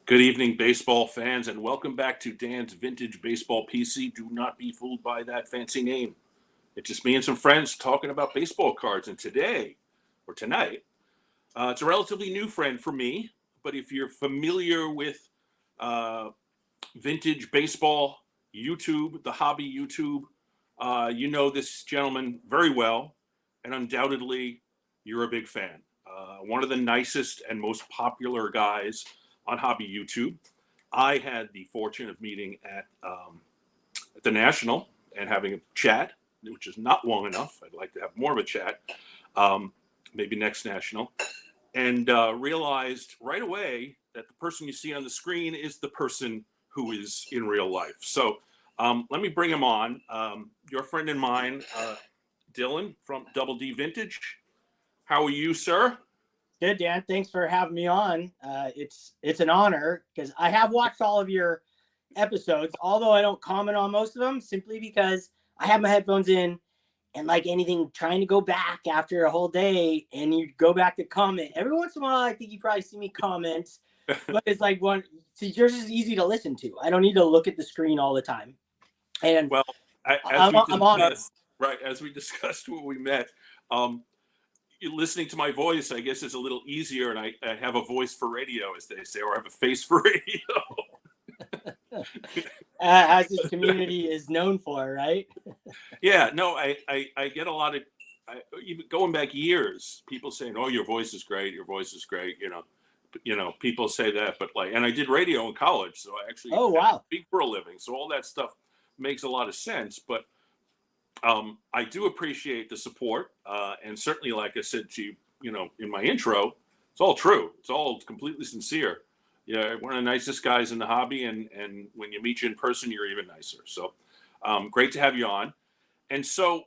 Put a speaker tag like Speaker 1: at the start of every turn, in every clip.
Speaker 1: Good evening, baseball fans, and welcome back to Dan's Vintage Baseball PC. Do not be fooled by that fancy name. It's just me and some friends talking about baseball cards. And today, or tonight, it's a relatively new friend for me. But if you're familiar with uh, vintage baseball YouTube, the hobby YouTube, you know this gentleman very well. And undoubtedly, you're a big fan. One of the nicest and most popular guys on hobby YouTube. I had the fortune of meeting at the National and having a chat, which is not long enough. I'd like to have more of a chat, maybe next National, and realized right away that the person you see on the screen is the person who is in real life. So let me bring him on. Your friend and mine, Dylan from DoubleD Vintage. How are you, sir?
Speaker 2: Good, Dan. Thanks for having me on. It's an honor because I have watched all of your episodes, although I don't comment on most of them simply because I have my headphones in and like anything, trying to go back after a whole day and you go back to comment. Every once in a while, I think you probably see me comment, but it's like yours is easy to listen to. I don't need to look at the screen all the time. And
Speaker 1: well,
Speaker 2: I'm on.
Speaker 1: Right, as we discussed when we met, listening to my voice, I guess, is a little easier, and I have a voice for radio, as they say, or I have a face for radio.
Speaker 2: As this community is known for, right?
Speaker 1: Yeah, no, I get a lot of, even going back years, people saying, "Oh, your voice is great. Your voice is great." People say that, but and I did radio in college, so I actually speak for a living. So all that stuff makes a lot of sense, but. I do appreciate the support, and certainly, like I said to you, in my intro, it's all true. It's all completely sincere. Yeah, one of the nicest guys in the hobby, and when you meet you in person, you're even nicer. So, great to have you on. And so,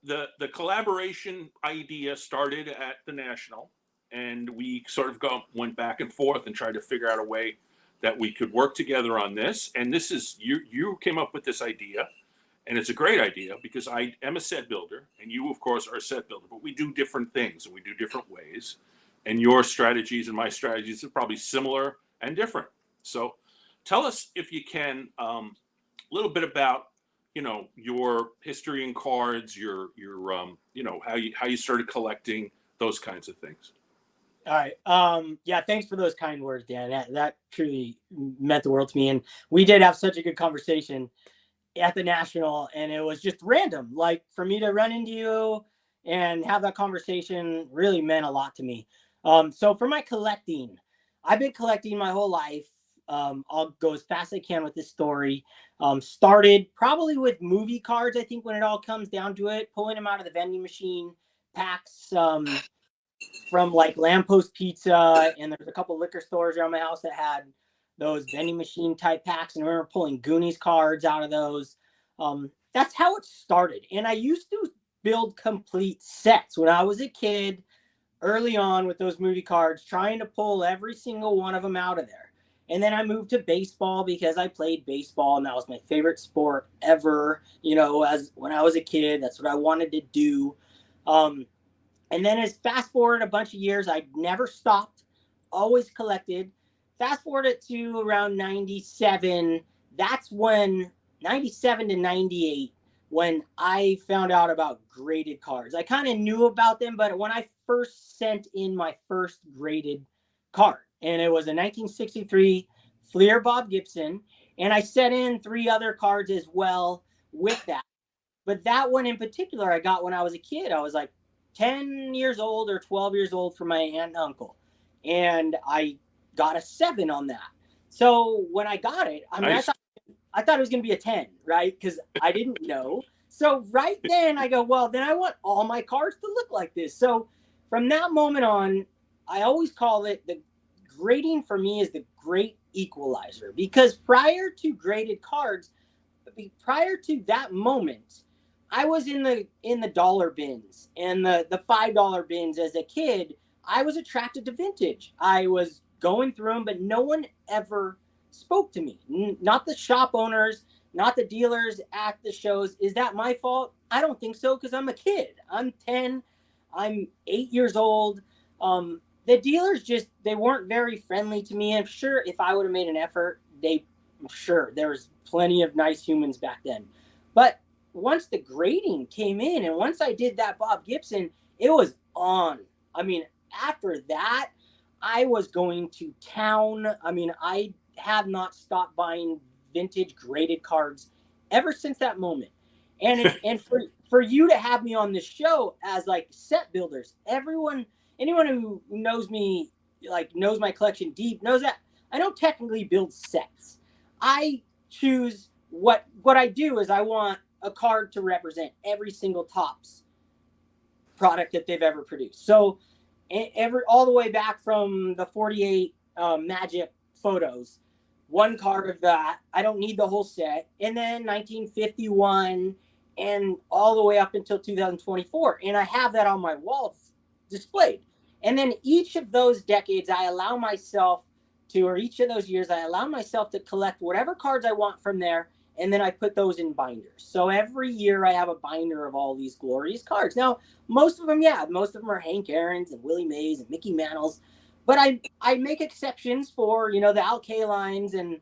Speaker 1: the collaboration idea started at the National, and we sort of went back and forth and tried to figure out a way that we could work together on this. And this is you came up with this idea. And it's a great idea because I am a set builder and you, of course, are a set builder, but we do different things and we do different ways. And your strategies and my strategies are probably similar and different. So tell us, if you can, a little bit about, your history in cards, your how you started collecting, those kinds of things.
Speaker 2: All right. Yeah, thanks for those kind words, Dan. That truly meant the world to me. And we did have such a good conversation at the National, and it was just random. Like, for me to run into you and have that conversation really meant a lot to me. So for my collecting, I've been collecting my whole life. I'll go as fast as I can with this story. Started probably with movie cards, I think, when it all comes down to it, pulling them out of the vending machine packs from like Lamppost Pizza, and there's a couple liquor stores around my house that had those vending machine type packs, and I remember pulling Goonies cards out of those. That's how it started. And I used to build complete sets when I was a kid, early on with those movie cards, trying to pull every single one of them out of there. And then I moved to baseball because I played baseball, and that was my favorite sport ever. As when I was a kid, that's what I wanted to do. And then as fast forward a bunch of years, I never stopped, always collected. Fast forward it to around 97. That's when 97 to 98, when I found out about graded cards. I kind of knew about them, but when I first sent in my first graded card, and it was a 1963 Fleer Bob Gibson, and I sent in 3 other cards as well with that. But that one in particular, I got when I was a kid. I was like 10 years old or 12 years old from my aunt and uncle, and I got a 7 on that. So when I got it,
Speaker 1: Nice.
Speaker 2: I thought it was going to be a 10, right? Because I didn't know. So right then I go, well, then I want all my cards to look like this. So from that moment on, I always call it, the grading for me is the great equalizer, because prior to graded cards, prior to that moment, I was in the dollar bins and the $5 bins as a kid. I was attracted to vintage. I was going through them, but no one ever spoke to me. Not the shop owners, not the dealers at the shows. Is that my fault? I don't think so, because I'm a kid. I'm 10. I'm 8 years old. the dealers they weren't very friendly to me. I'm sure if I would have made an effort, I'm sure there was plenty of nice humans back then. But once the grading came in and once I did that Bob Gibson, it was on. I mean, after that, I was going to town. I mean, I have not stopped buying vintage graded cards ever since that moment. And for you to have me on this show as like set builders, anyone who knows me, like knows my collection deep, knows that I don't technically build sets. I choose what I do is I want a card to represent every single Topps product that they've ever produced. So all the way back from the 48 Magic photos, one card of that. I don't need the whole set. And then 1951 and all the way up until 2024. And I have that on my wall displayed. And then each of those decades, I allow myself to, or each of those years, I allow myself to collect whatever cards I want from there. And then I put those in binders. So every year I have a binder of all these glorious cards. Now, most of them are Hank Aaron's and Willie Mays and Mickey Mantles. But I make exceptions for, the Al Kalines and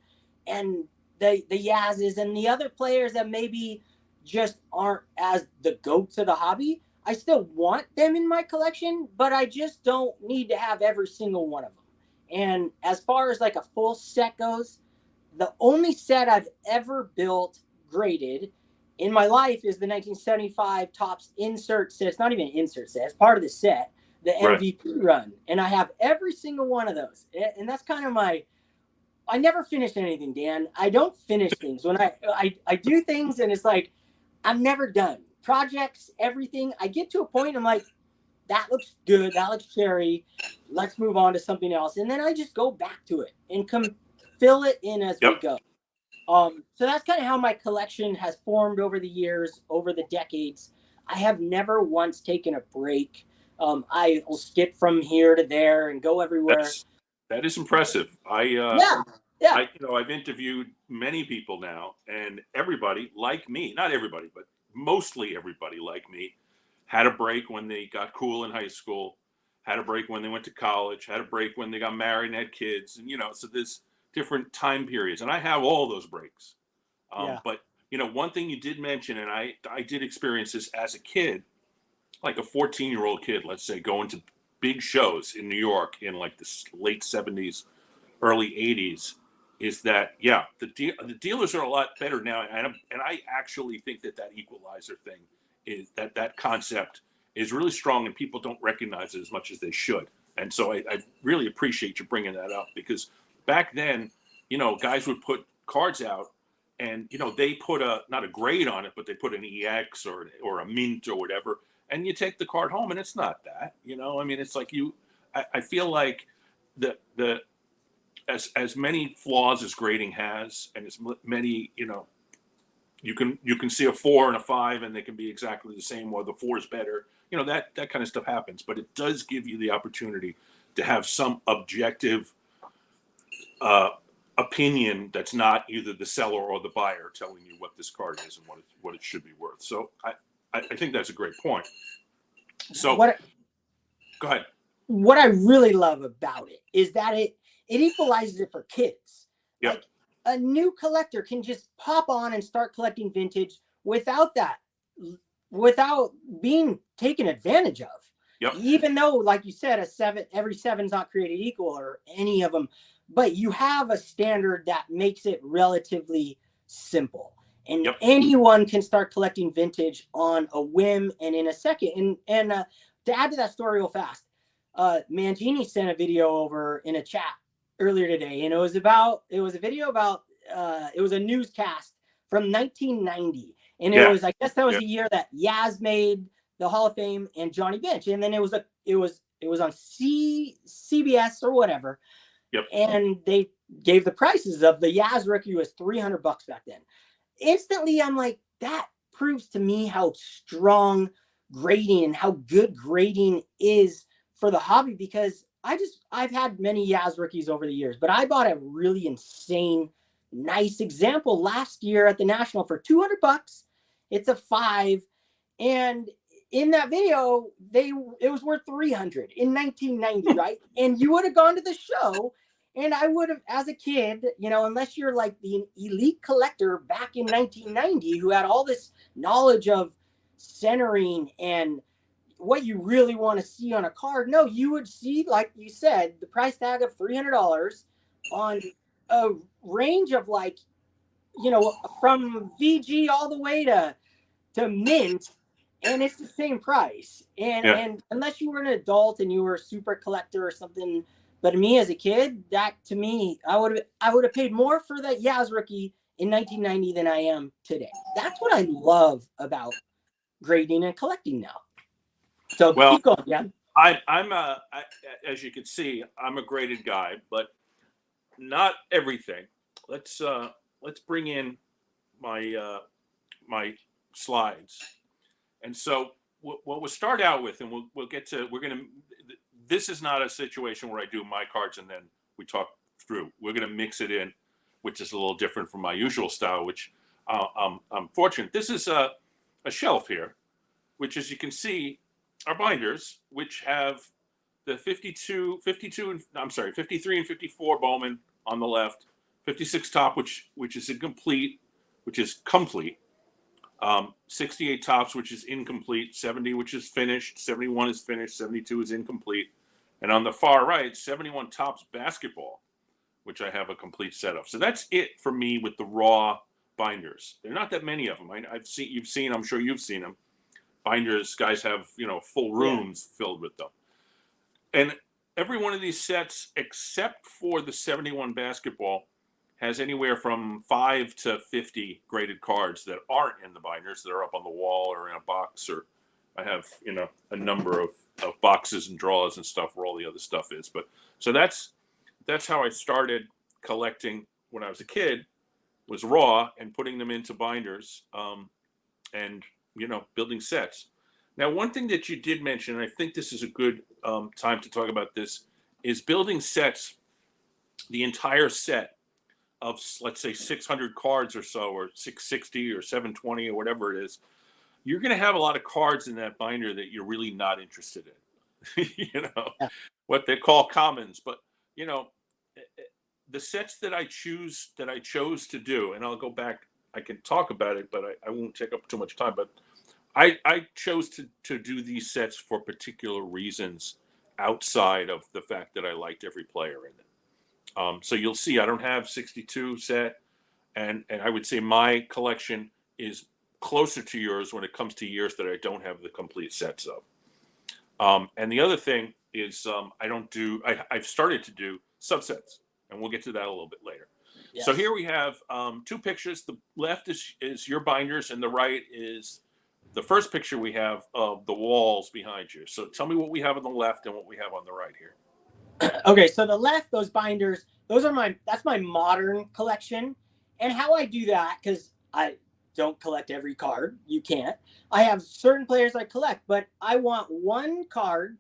Speaker 2: the Yaz's and the other players that maybe just aren't as the goats of the hobby. I still want them in my collection, but I just don't need to have every single one of them. And as far as like a full set goes, the only set I've ever built graded in my life is the 1975 Topps insert set. It's not even an insert set. It's part of the set, the MVP run. And I have every single one of those. And that's kind of I never finish anything, Dan. I don't finish things. When I do things and it's like, I'm never done. Projects, everything. I get to a point, I'm like, that looks good. That looks cherry. Let's move on to something else. And then I just go back to it and fill it in as we go. So that's kind of how my collection has formed over the years, over the decades. I have never once taken a break. I will skip from here to there and go everywhere.
Speaker 1: That is impressive.
Speaker 2: Yeah.
Speaker 1: I've interviewed many people now, and everybody like me, not everybody, but mostly everybody like me, had a break when they got cool in high school, had a break when they went to college, had a break when they got married and had kids. And, so there's different time periods. And I have all those breaks. But, one thing you did mention, and I did experience this as a kid, like a 14-year-old kid, let's say, going to big shows in New York in like the late 70s, early 80s, is that, the dealers are a lot better now. And I actually think that equalizer thing is that concept is really strong and people don't recognize it as much as they should. And so I really appreciate you bringing that up, because back then, guys would put cards out and, they put not a grade on it, but they put an EX or a mint or whatever. And you take the card home and it's not that, it's like I feel like as many flaws as grading has, and as many, you can see a 4 and a 5 and they can be exactly the same, or the 4 is better, that kind of stuff happens. But it does give you the opportunity to have some objective opinion that's not either the seller or the buyer telling you what this card is and what it should be worth. So I think that's a great point. So go ahead.
Speaker 2: What I really love about it is that it equalizes it for kids.
Speaker 1: Yep.
Speaker 2: Like, a new collector can just pop on and start collecting vintage without being taken advantage of.
Speaker 1: Yep.
Speaker 2: Even though, like you said, every 7's not created equal, or any of them, but you have a standard that makes it relatively simple. And anyone can start collecting vintage on a whim and in a second. And to add to that story real fast, Mangini sent a video over in a chat earlier today, and it was a video about it was a newscast from 1990, and it was, I guess that was the year that Yaz made the Hall of Fame and Johnny Bench, and then it was on CBS or whatever. And they gave the prices of the Yaz rookie was $300 back then. Instantly, I'm like, that proves to me how strong grading and how good grading is for the hobby, because I've had many Yaz rookies over the years, but I bought a really insane, nice example last year at the National for $200. It's a 5, and in that video, it was worth 300 in 1990, right? And you would have gone to the show, and I would have, as a kid, unless you're like the elite collector back in 1990 who had all this knowledge of centering and what you really want to see on a card. No, you would see, like you said, the price tag of $300 on a range of like, from VG all the way to mint, and it's the same price. And unless you were an adult and you were a super collector or something, but me as a kid, that to me, I would have paid more for that Yaz rookie in 1990 than I am today. That's what I love about grading and collecting now. So keep going, yeah.
Speaker 1: I'm as you can see, I'm a graded guy, but not everything. Let's bring in my my slides. And so what we'll start out with, and we'll get to, this is not a situation where I do my cards and then we talk through. We're going to mix it in, which is a little different from my usual style, which I'm fortunate. This is a shelf here, which, as you can see, are binders, which have the 53 and 54 Bowman on the left, 56 top, which is complete, 68 tops, which is incomplete, 70, which is finished, 71 is finished, 72 is incomplete, and on the far right, 71 tops basketball, which I have a complete set of. So that's it for me with the raw binders. There are not that many of them. You've seen, I'm sure you've seen them. Binders, guys have, full rooms filled with them. And every one of these sets, except for the 71 basketball, has anywhere from 5 to 50 graded cards that aren't in the binders, that are up on the wall or in a box, or I have, a number of boxes and drawers and stuff where all the other stuff is. But so that's how I started collecting when I was a kid, was raw and putting them into binders, and building sets. Now, one thing that you did mention, and I think this is a good time to talk about this, is building sets, the entire set of, let's say, 600 cards or so, or 660 or 720 or whatever it is. You're going to have a lot of cards in that binder that you're really not interested in, what they call commons. But, the sets that I chose to do, and I'll go back, I can talk about it, but I won't take up too much time. But I chose to do these sets for particular reasons outside of the fact that I liked every player in it. So you'll see I don't have 62 set, and I would say my collection is closer to yours when it comes to years that I don't have the complete sets of. And the other thing is I've started to do subsets, and we'll get to that a little bit later. Yes. So here we have two pictures. The left is your binders, and the right is the first picture we have of the walls behind you. So tell me what we have on the left and what we have on the right here.
Speaker 2: Okay, so the left, those binders, that's my modern collection. And how I do that, because I don't collect every card, you can't. I have certain players I collect, but I want one card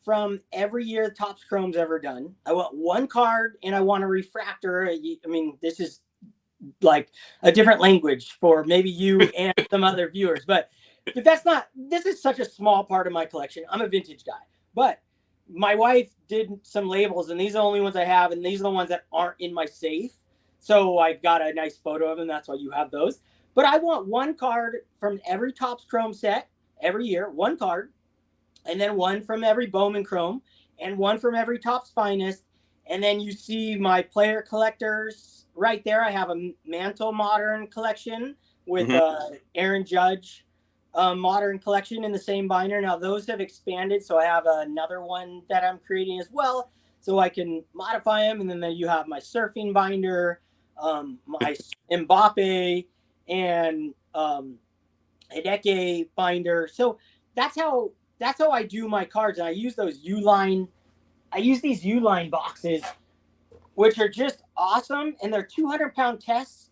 Speaker 2: from every year Topps Chrome's ever done. I want one card, and I want a refractor. I mean, this is like a different language for maybe you and some other viewers, but this is such a small part of my collection. I'm a vintage guy, but my wife did some labels, and these are the only ones I have, and these are the ones that aren't in my safe. So I got a nice photo of them. That's why you have those. But I want one card from every Topps Chrome set every year, one card, and then one from every Bowman Chrome, and one from every Topps Finest. And then you see my player collectors right there. I have a Mantle Modern collection with Aaron Judge Modern collection in the same binder. Now those have expanded, so I have another one that I'm creating as well, so I can modify them. And then you have my surfing binder, my Mbappe, and Hideki binder. So that's how I do my cards, and I use those U-line. I use these U-line boxes, which are just awesome, and they're 200-pound tests.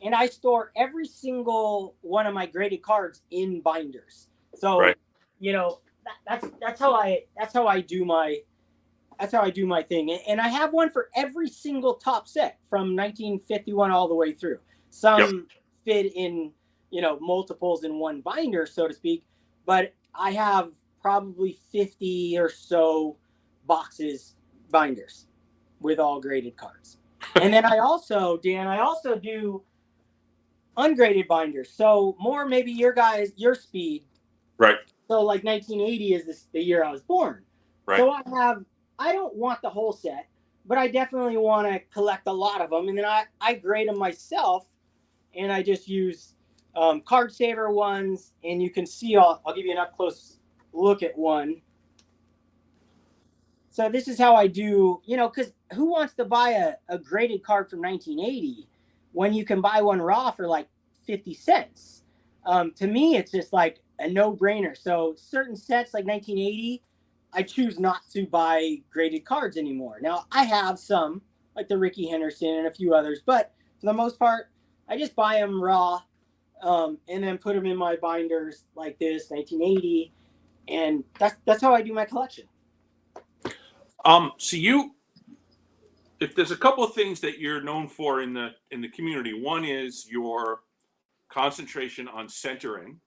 Speaker 2: And I store every single one of my graded cards in binders. So,
Speaker 1: right.
Speaker 2: That's how I do my thing. And I have one for every single top set from 1951 all the way through. Some fit in, multiples in one binder, so to speak. But I have probably 50 or so binders with all graded cards. And then I also do ungraded binders. So more maybe your speed.
Speaker 1: Right.
Speaker 2: So like 1980 is the year I was born.
Speaker 1: Right.
Speaker 2: So I don't want the whole set, but I definitely want to collect a lot of them. And then I grade them myself, and I just use card saver ones. And you can see, I'll give you an up close look at one. So this is how I do, because who wants to buy a graded card from 1980 when you can buy one raw for like 50 cents? To me, it's just like a no-brainer. So certain sets like 1980, I choose not to buy graded cards anymore. Now, I have some, like the Ricky Henderson and a few others, but for the most part, I just buy them raw and then put them in my binders like this, 1980, and that's how I do my collection.
Speaker 1: So if there's a couple of things that you're known for in the community, one is your concentration on centering,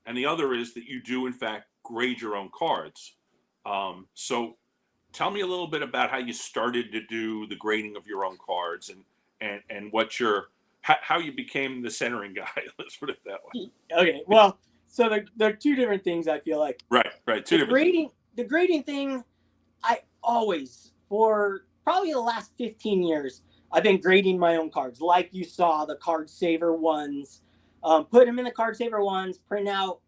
Speaker 1: and the other is that you do in fact grade your own cards. So tell me a little bit about how you started to do the grading of your own cards, and what how you became the centering guy. Let's put it that way.
Speaker 2: Okay, well, so they're two different things. I feel like
Speaker 1: Right, two different things.
Speaker 2: The grading thing, I always, for probably the last 15 years, I've been grading my own cards. Like you saw the card saver ones, put them in the card saver ones, print out.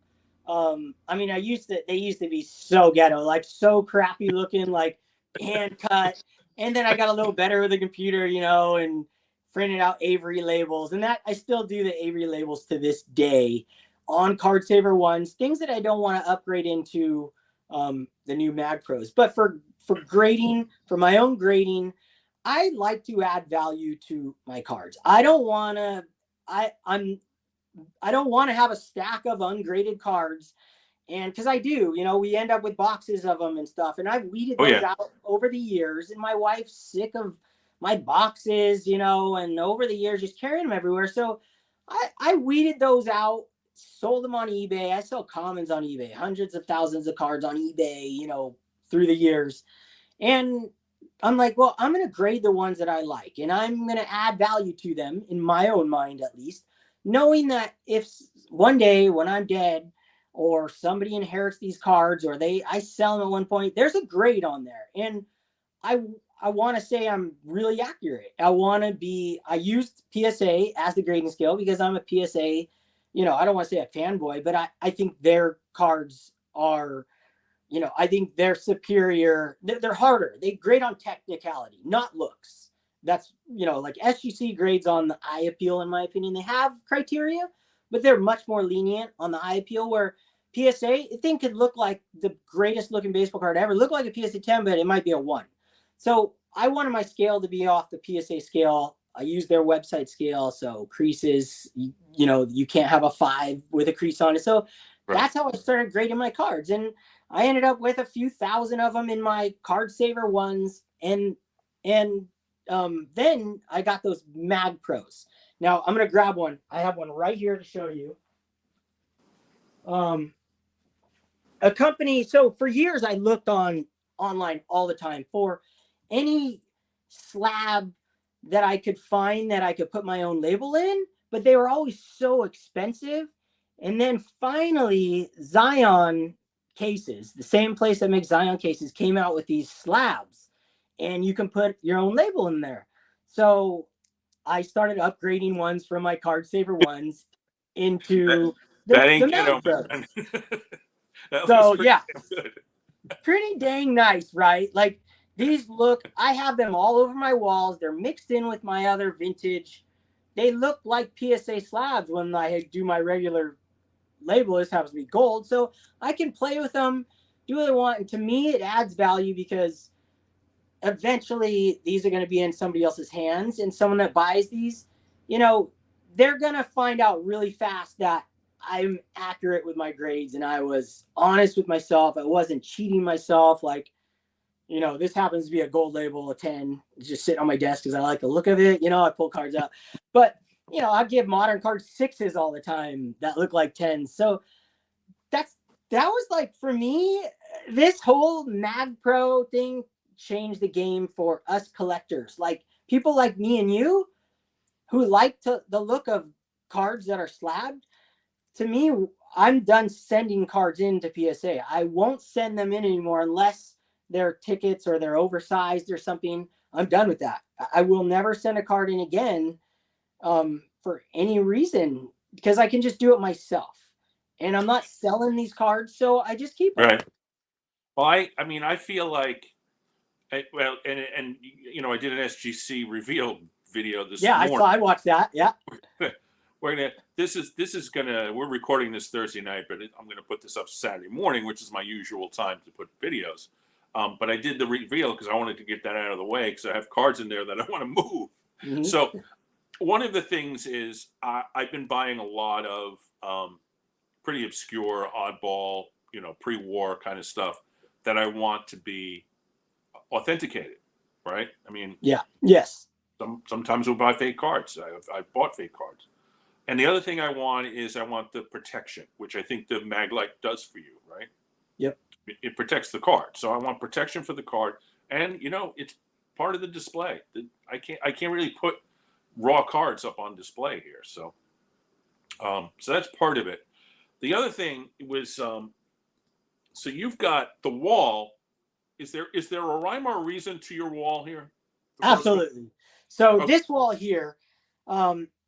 Speaker 2: They used to be so ghetto, like so crappy looking, like hand cut. And then I got a little better with the computer, and printed out Avery labels. And that I still do the Avery labels to this day on card saver ones, things that I don't want to upgrade into the new Mag Pros. But for grading, for my own grading, I like to add value to my cards. I don't want to have a stack of ungraded cards, and because I do, we end up with boxes of them and stuff, and I've weeded those out over the years, and my wife's sick of my boxes, and over the years just carrying them everywhere. So I weeded those out, sold them on eBay. I sell commons on eBay, hundreds of thousands of cards on eBay, through the years. And I'm like, well, I'm going to grade the ones that I like, and I'm going to add value to them in my own mind, at least, knowing that if one day when I'm dead or somebody inherits these cards or I sell them at one point, there's a grade on there. And I want to say I'm really accurate. I used PSA as the grading scale because I'm a PSA, I don't want to say a fanboy, but I think their cards are, I think they're superior. They're harder. They grade on technicality, not looks. That's, like SGC grades on the eye appeal, in my opinion. They have criteria, but they're much more lenient on the eye appeal, where PSA, I think, could look like the greatest looking baseball card ever, look like a PSA 10, but it might be a 1. So I wanted my scale to be off the PSA scale. I use their website scale. So creases, you can't have a 5 with a crease on it. So that's how I started grading my cards. And I ended up with a few thousand of them in my card saver ones. And then I got those Mag Pros. Now I'm going to grab one. I have one right here to show you. A company. So for years I looked online all the time for any slab that I could find that I could put my own label in, but they were always so expensive. And then finally Zion cases, the same place that makes Zion cases, came out with these slabs, and you can put your own label in there. So I started upgrading ones from my card saver ones into the Mag Pros. So yeah, pretty dang nice, right? Like, these look, I have them all over my walls. They're mixed in with my other vintage. They look like PSA slabs when I do my regular label. This happens to be gold. So I can play with them, do what I want. And to me, it adds value because eventually these are going to be in somebody else's hands. And someone that buys these, they're going to find out really fast that I'm accurate with my grades and I was honest with myself. I wasn't cheating myself. Like, this happens to be a gold label, a 10, just sitting on my desk because I like the look of it. I pull cards out. But, I give modern cards 6s all the time that look like 10s. So that's that was like, for me, this whole Mag Pro thing changed the game for us collectors. Like people like me and you who like the look of cards that are slabbed. To me, I'm done sending cards into PSA. I won't send them in anymore unless they're tickets or they're oversized or something. I'm done with that. I will never send a card in again for any reason because I can just do it myself. And I'm not selling these cards, so I just keep them.
Speaker 1: Right. Well, I mean, I feel like, well, and you know, I did an SGC reveal video this morning.
Speaker 2: I watched that. Yeah.
Speaker 1: We're recording this Thursday night, but I'm gonna put this up Saturday morning, which is my usual time to put videos. But I did the reveal because I wanted to get that out of the way because I have cards in there that I want to move.
Speaker 2: Mm-hmm.
Speaker 1: So one of the things is I've been buying a lot of pretty obscure, oddball, you know, pre-war kind of stuff that I want to be authenticated, right? I mean,
Speaker 2: yeah, yes.
Speaker 1: Sometimes we'll buy fake cards. I've bought fake cards. And the other thing I want the protection, which I think the Maglite does for you, right?
Speaker 2: Yep.
Speaker 1: It protects the card. So I want protection for the card. And, you know, it's part of the display. I can't really put raw cards up on display here. So that's part of it. The other thing was, so you've got the wall. Is there a rhyme or reason to your wall here?
Speaker 2: Absolutely. So this wall here,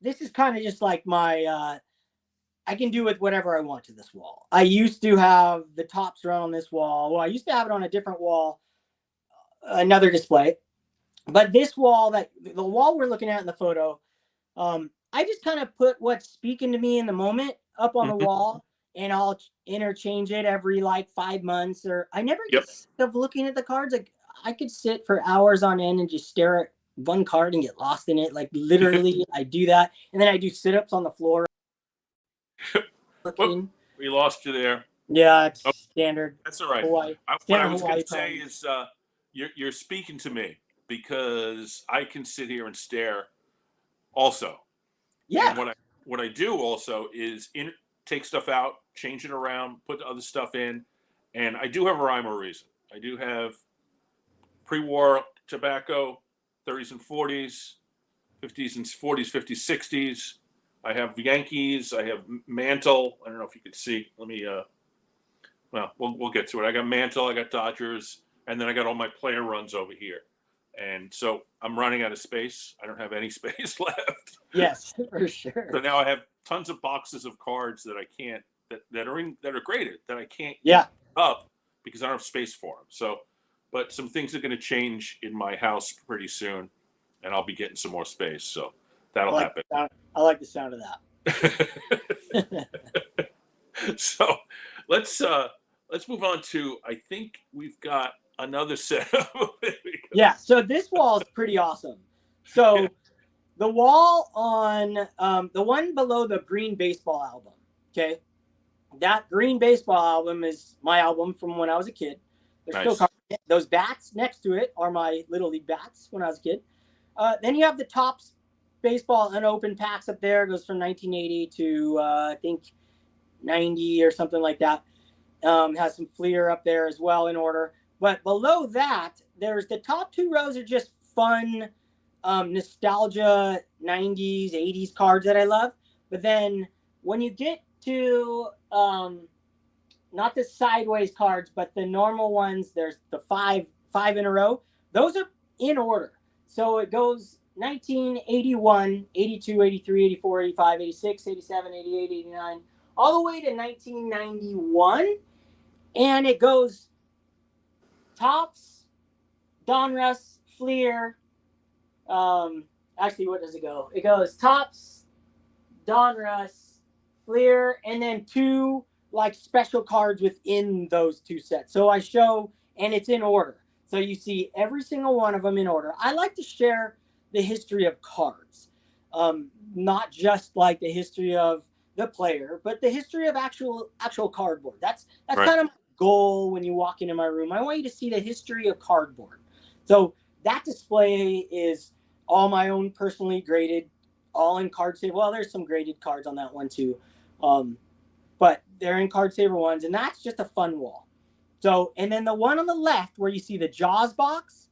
Speaker 2: this is kind of just like my, I can do with whatever I want to this wall. I used to have the tops run on this wall. Well, I used to have it on a different wall, another display. But this wall, the wall we're looking at in the photo, I just kind of put what's speaking to me in the moment up on the wall, and I'll interchange it every like 5 months. Or I never get sick of looking at the cards. Like I could sit for hours on end and just stare at one card and get lost in it. Like literally, I do that, and then I do sit-ups on the floor.
Speaker 1: Whoop, we lost you there.
Speaker 2: Yeah, it's standard.
Speaker 1: That's all right.
Speaker 2: Hawaii.
Speaker 1: What I was going to say is you're speaking to me because I can sit here and stare also.
Speaker 2: Yeah.
Speaker 1: And what I do also is take stuff out, change it around, put the other stuff in, and I do have a rhyme or reason. I do have pre-war tobacco, 30s and 40s, 50s and 40s, 50s, 60s. I have Yankees. I have Mantle. I don't know if you could see. Let me. Well, we'll get to it. I got Mantle. I got Dodgers, and then I got all my player runs over here. And so I'm running out of space. I don't have any space left.
Speaker 2: Yes, for sure.
Speaker 1: So now I have tons of boxes of cards that I can't that are graded that I can't up because I don't have space for them. So, but some things are going to change in my house pretty soon, and I'll be getting some more space. So that'll happen.
Speaker 2: I like the sound of that.
Speaker 1: So let's move on to, I think we've got another set of
Speaker 2: Yeah, so this wall is pretty awesome. So the wall on the one below the Green Baseball album, okay? That Green Baseball album is my album from when I was a kid. There's still those bats next to it are my Little League bats when I was a kid. Then you have the Topps baseball unopened packs up there. It goes from 1980 to I think 90 or something like that. Has some Fleer up there as well in order. But below that, there's the top two rows are just fun, nostalgia 90s, 80s cards that I love. But then when you get to not the sideways cards, but the normal ones, there's the five in a row. Those are in order. So it goes 1981, 82, 83, 84, 85, 86, 87, 88, 89, all the way to 1991. And it goes Topps, Donruss, Fleer. Actually, what does it go? It goes Topps, Donruss, Fleer, and then two like special cards within those two sets. So I show, and it's in order. So you see every single one of them in order. I like to share the history of cards, not just like the history of the player, but the history of actual cardboard. That's kind of my goal when you walk into my room. I want you to see the history of cardboard. So that display is all my own personally graded, all in card safe. Well, there's some graded cards on that one too. But they're in card saver ones, and that's just a fun wall. So, and then the one on the left where you see the Jaws box,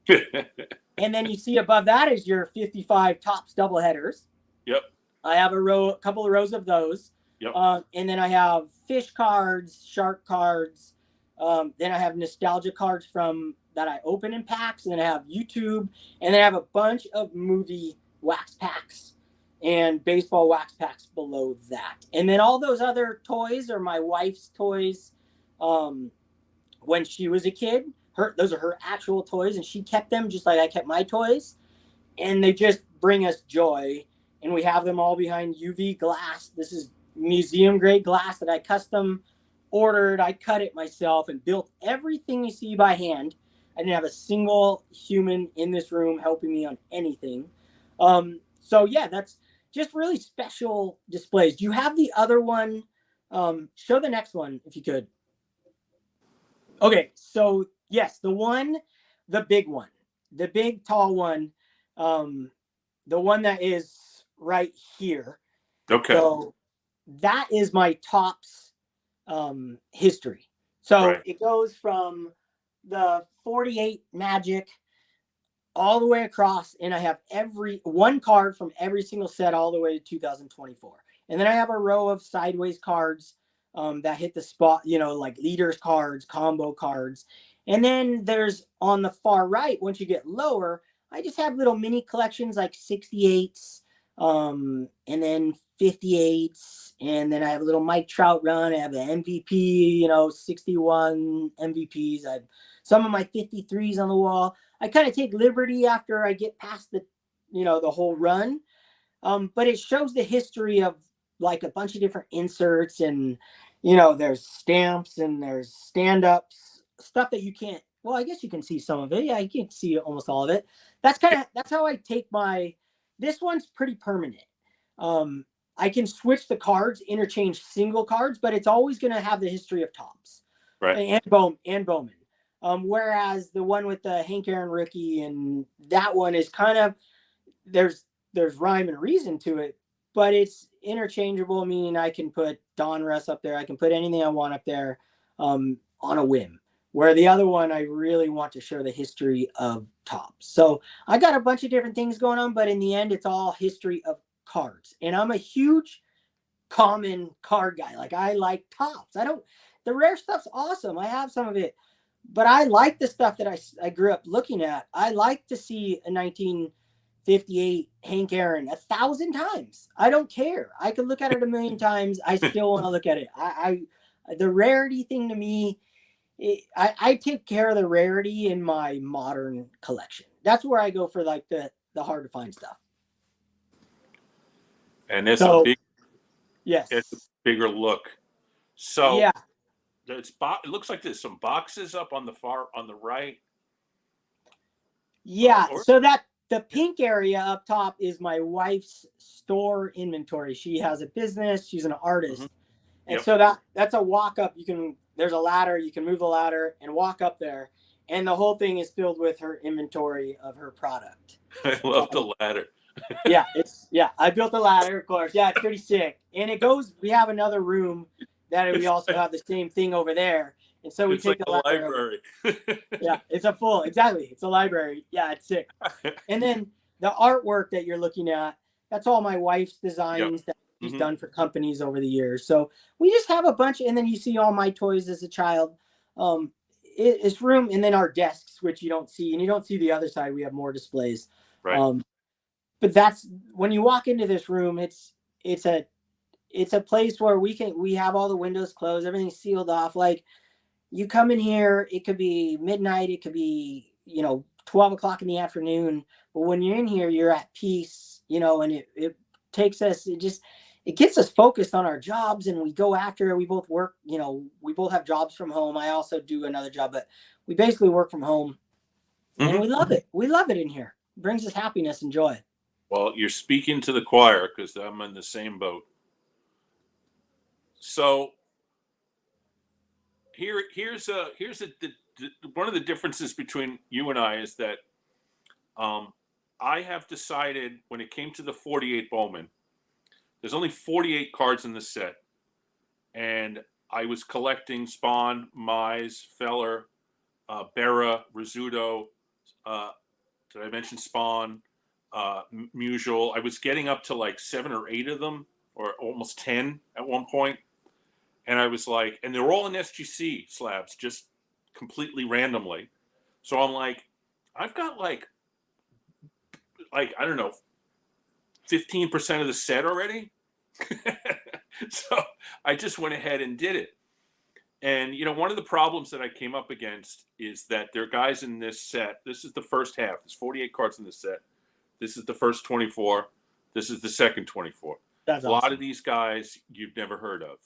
Speaker 2: and then you see above that is your 55 Topps double headers.
Speaker 1: Yep.
Speaker 2: I have a couple of rows of those.
Speaker 1: Yep.
Speaker 2: And then I have fish cards, shark cards. Then I have nostalgia cards from that I open in packs. And then I have YouTube. And then I have a bunch of movie wax packs and baseball wax packs below that. And then all those other toys are my wife's toys. When she was a kid, those are her actual toys, and she kept them just like I kept my toys. And they just bring us joy. And we have them all behind UV glass. This is museum grade glass that I custom ordered. I cut it myself and built everything you see by hand. I didn't have a single human in this room helping me on anything. So yeah, that's just really special displays. Do you have the other one? Show the next one if you could. Okay, so yes, the big one, the big tall one, the one that is right here.
Speaker 1: Okay.
Speaker 2: So that is my Topps history. So
Speaker 1: Right.
Speaker 2: it goes from the 48 Magic all the way across, and I have one card from every single set all the way to 2024. And then I have a row of sideways cards that hit the spot, like leaders cards, combo cards. And then there's on the far right, once you get lower, I just have little mini collections like 68s, and then 58s, and then I have a little Mike Trout run. I have an MVP, 61 MVPs. I have some of my 53s on the wall. I kind of take liberty after I get past the whole run. But it shows the history of like a bunch of different inserts, and there's stamps and there's stand-ups, stuff that you can't. Well, I guess you can see some of it. Yeah, you can see almost all of it. That's how I take this one's pretty permanent. I can switch the cards, interchange single cards, but it's always going to have the history of Topps,
Speaker 1: Right.
Speaker 2: and Bowman. Whereas the one with the Hank Aaron rookie, and that one is kind of there's rhyme and reason to it, but it's interchangeable, meaning I can put Donruss up there. I can put anything I want up there on a whim. Where the other one, I really want to show the history of Topps. So I got a bunch of different things going on, but in the end, it's all history of cards. And I'm a huge common card guy. Like, I like Topps. The rare stuff's awesome. I have some of it, but I like the stuff that I grew up looking at. I like to see a 1958 Hank Aaron 1,000 times. I don't care. I could look at it 1,000,000 times. I still want to look at it. The rarity thing to me, I take care of the rarity in my modern collection. That's where I go for like the hard to find stuff.
Speaker 1: And it's
Speaker 2: yes,
Speaker 1: it's a bigger look. So
Speaker 2: yeah,
Speaker 1: it looks like there's some boxes up on the right.
Speaker 2: yeah. So the pink area up top is my wife's store inventory. She has a business. She's an artist.
Speaker 1: Mm-hmm.
Speaker 2: And so that's a walk up. There's a ladder. You can move the ladder and walk up there. And the whole thing is filled with her inventory of her product.
Speaker 1: I love the ladder.
Speaker 2: I built the ladder, of course. Yeah, it's pretty sick. And we have another room that we also have the same thing over there. And so we take the ladder.
Speaker 1: Library.
Speaker 2: Yeah, it's a library. Yeah, it's sick. And then the artwork that you're looking at, that's all my wife's designs that she's done for companies over the years. So we just have a bunch, and then you see all my toys as a child. It's room, and then our desks, which you don't see, and you don't see the other side. We have more displays.
Speaker 1: Right.
Speaker 2: But that's when you walk into this room, it's a place where we have all the windows closed, everything's sealed off. Like, you come in here, it could be midnight, it could be 12 o'clock in the afternoon, but when you're in here, you're at peace, and it takes us, it gets us focused on our jobs, and we go after it. We both work, we both have jobs from home. I also do another job, but we basically work from home, and we love it. We love it in here. It brings us happiness and joy.
Speaker 1: Well, you're speaking to the choir, because I'm in the same boat. So here's one of the differences between you and I is that I have decided, when it came to the 48 Bowman, there's only 48 cards in the set, and I was collecting Spawn, Mize, Feller, Berra, Rizzuto. Did I mention Spawn? Musial. I was getting up to like 7 or 8 of them, or almost 10 at one point. And I was like, and they're all in SGC slabs, just completely randomly. So I'm like, I've got like I don't know, 15% of the set already. So I just went ahead and did it. And one of the problems that I came up against is that there are guys in this set. This is the first half. There's 48 cards in this set. This is the first 24. This is the second 24.
Speaker 2: That's
Speaker 1: a lot
Speaker 2: awesome.
Speaker 1: of these guys you've never heard of.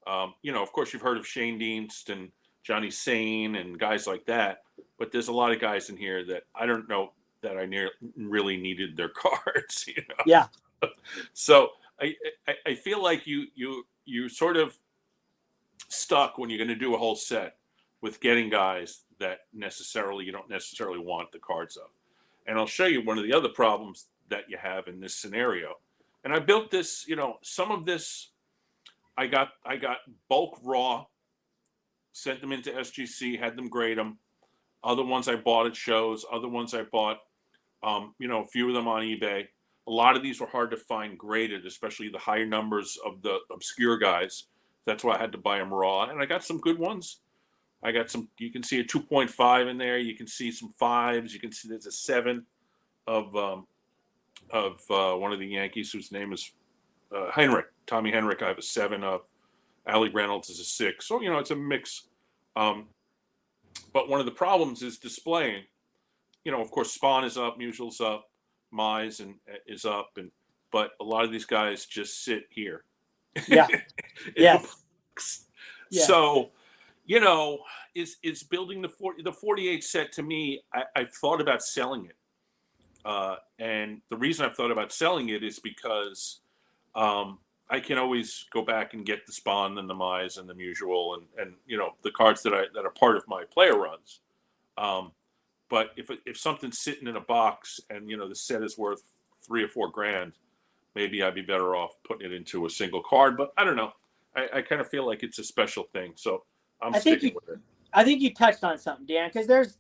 Speaker 1: Of course, you've heard of Shane Dienst and Johnny Sane and guys like that. But there's a lot of guys in here that I don't know that I really needed their cards.
Speaker 2: Yeah.
Speaker 1: So I feel like you sort of stuck when you're going to do a whole set with getting guys that you don't necessarily want the cards of. And I'll show you one of the other problems that you have in this scenario. And I built this, some of this I got bulk raw, sent them into SGC, had them grade them. Other ones I bought at shows, other ones I bought, a few of them on eBay. A lot of these were hard to find graded, especially the higher numbers of the obscure guys. That's why I had to buy them raw. And I got some good ones. I got some, you can see a 2.5 in there. You can see some 5s. You can see there's a 7 of one of the Yankees whose name is Henrik. Tommy Henrik, I have a 7 of. Allie Reynolds is a 6. So, it's a mix. But one of the problems is displaying. Of course, Spawn is up, Musial's up, Mize is up, but a lot of these guys just sit here.
Speaker 2: Yeah. Yes.
Speaker 1: Yeah. So, is building the 48 set to me. I've thought about selling it, and the reason I've thought about selling it is because I can always go back and get the Spawn and the Mize and the Musial and the cards that are part of my player runs. But if something's sitting in a box and the set is worth $3 or $4 grand, maybe I'd be better off putting it into a single card. But I don't know. I kind of feel like it's a special thing, so I'm sticking with it.
Speaker 2: I think you touched on something, Dan, because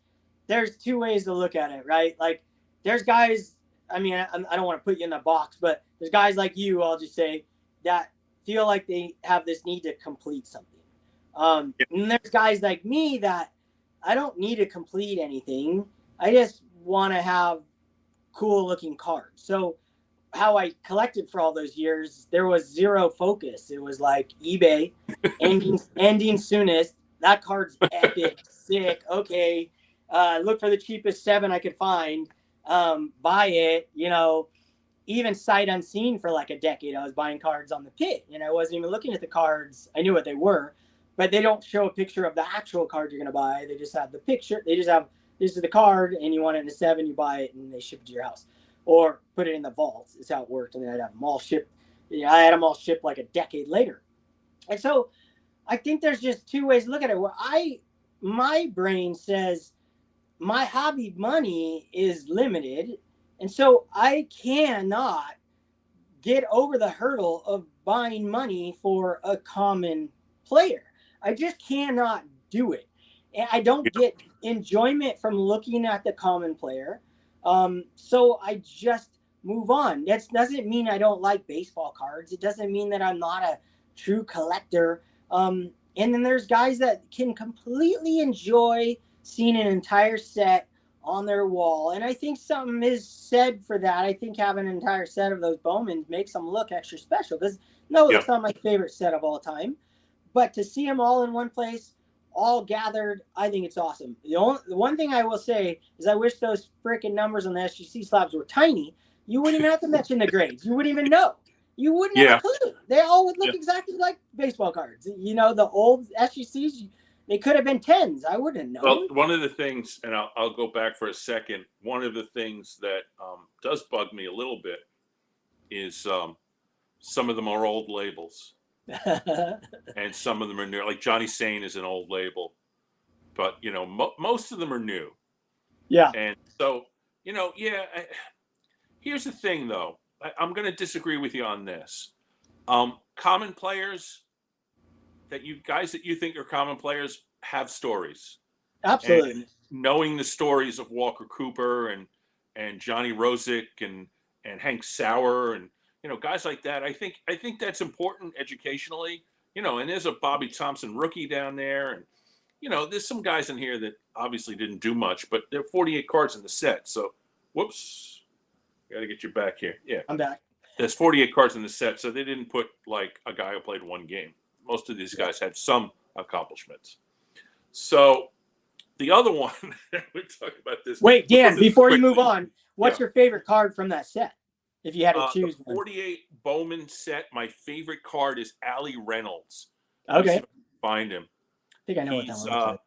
Speaker 2: there's two ways to look at it, right? Like there's guys. I mean, I don't want to put you in the box, but there's guys like you. I'll just say that feel like they have this need to complete something. And there's guys like me that I don't need to complete anything. I just want to have cool looking cards. So how I collected for all those years, there was zero focus. It was like eBay, ending soonest. That card's epic, sick. Okay, look for the cheapest 7 I could find. Buy it. Even sight unseen for like a decade. I was buying cards on the pit, and I wasn't even looking at the cards. I knew what they were, but they don't show a picture of the actual card you're gonna buy. They just have the picture. They just have, this is the card, and you want it in a 7, you buy it, and they ship it to your house. Or put it in the vault is how it worked. And then I'd have them all shipped. I had them all shipped like a decade later. And so I think there's just two ways to look at it. Where my brain says my hobby money is limited. And so I cannot get over the hurdle of buying money for a common player. I just cannot do it. And I don't get enjoyment from looking at the common player. So I just move on. That doesn't mean I don't like baseball cards. It doesn't mean that I'm not a true collector. And then there's guys that can completely enjoy seeing an entire set on their wall. And I think something is said for that. I think having an entire set of those Bowmans makes them look extra special. Because it's not my favorite set of all time. But to see them all in one place, all gathered, I think it's awesome. The one thing I will say is I wish those freaking numbers on the SGC slabs were tiny. You wouldn't even have to mention the grades. You wouldn't even know. You wouldn't have a clue. They all would look exactly like baseball cards. The old SGCs, they could have been 10s. I wouldn't know.
Speaker 1: Well, one of the things, and I'll go back for a second. One of the things that does bug me a little bit is some of them are old labels. And some of them are new. Like Johnny Sane is an old label, but most of them are new.
Speaker 2: Yeah.
Speaker 1: And so here's the thing, though. I'm going to disagree with you on this. Common players, that you guys that you think are common players have stories.
Speaker 2: Absolutely.
Speaker 1: And knowing the stories of Walker Cooper and Johnny Rosick and Hank Sauer and guys like that, I think that's important educationally. And there's a Bobby Thompson rookie down there, and there's some guys in here that obviously didn't do much, but there are 48 cards in the set. So, whoops, got to get you back here. Yeah,
Speaker 2: I'm back.
Speaker 1: there's 48 cards in the set, so they didn't put like a guy who played one game. Most of these guys had some accomplishments. So the other one, we talk about this.
Speaker 2: Wait, Dan, before you
Speaker 1: quickly.
Speaker 2: move on, what's your favorite card from that set? If you had to choose
Speaker 1: the
Speaker 2: one.
Speaker 1: 48 Bowman set, my favorite card is Allie Reynolds.
Speaker 2: Okay.
Speaker 1: Find him.
Speaker 2: I think I know what that one looks like.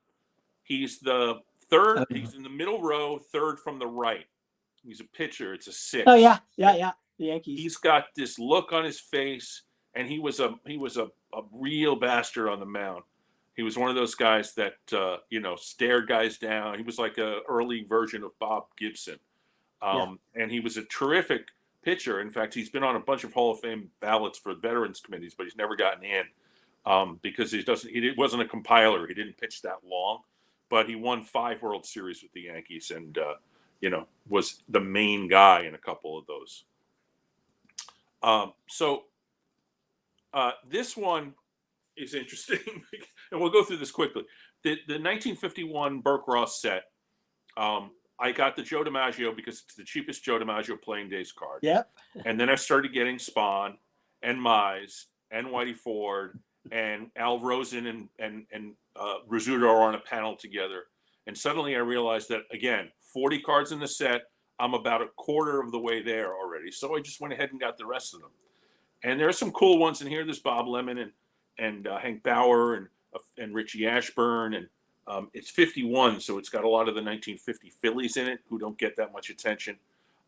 Speaker 1: He's the third.
Speaker 2: Okay.
Speaker 1: He's in the middle row, third from the right. He's a pitcher. It's a 6.
Speaker 2: Oh yeah. The Yankees.
Speaker 1: He's got this look on his face, and he was a real bastard on the mound. He was one of those guys that stared guys down. He was like a early version of Bob Gibson, and he was a terrific pitcher. In fact, he's been on a bunch of Hall of Fame ballots for veterans committees, but he's never gotten in because he wasn't a compiler. He didn't pitch that long, but he won 5 World Series with the Yankees, and was the main guy in a couple of those. So this one is interesting, and we'll go through this quickly. The 1951 Burke Ross set. I got the Joe DiMaggio because it's the cheapest Joe DiMaggio playing days card.
Speaker 2: Yep.
Speaker 1: And then I started getting Spahn and Mize and Whitey Ford and Al Rosen and Rizzuto are on a panel together. And suddenly I realized that, again, 40 cards in the set, I'm about a quarter of the way there already. So I just went ahead and got the rest of them. And there are some cool ones in here. There's Bob Lemon and Hank Bauer and Richie Ashburn. And it's 51, so it's got a lot of the 1950 Phillies in it who don't get that much attention.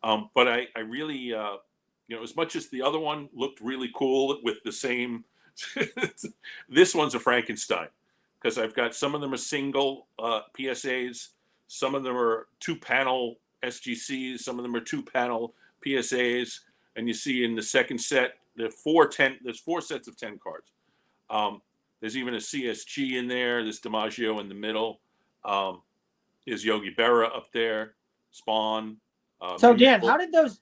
Speaker 1: But I really, as much as the other one looked really cool with the same, this one's a Frankenstein. Because I've got some of them are single PSAs, some of them are 2-panel SGCs, some of them are 2-panel PSAs, and you see in the second set there's 4 sets of 10 cards. There's even a CSG in there. There's DiMaggio in the middle. There's Yogi Berra up there. Spahn.
Speaker 2: So Dan, how did those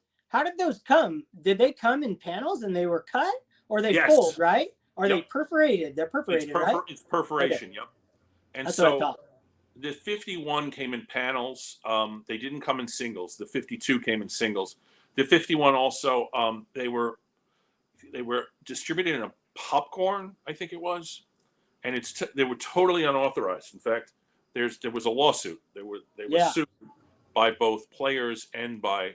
Speaker 2: come? Did they come in panels and they were cut, or they fold, right? Are they perforated? They're perforated, right?
Speaker 1: It's perforation,
Speaker 2: okay.
Speaker 1: Yep. And
Speaker 2: that's
Speaker 1: so
Speaker 2: what I thought.
Speaker 1: The 51 came in panels. They didn't come in singles. The 52 came in singles. The 51 also, they were distributed in a popcorn, I think it was, and they were totally unauthorized. In fact, there was a lawsuit. They were sued by both players and by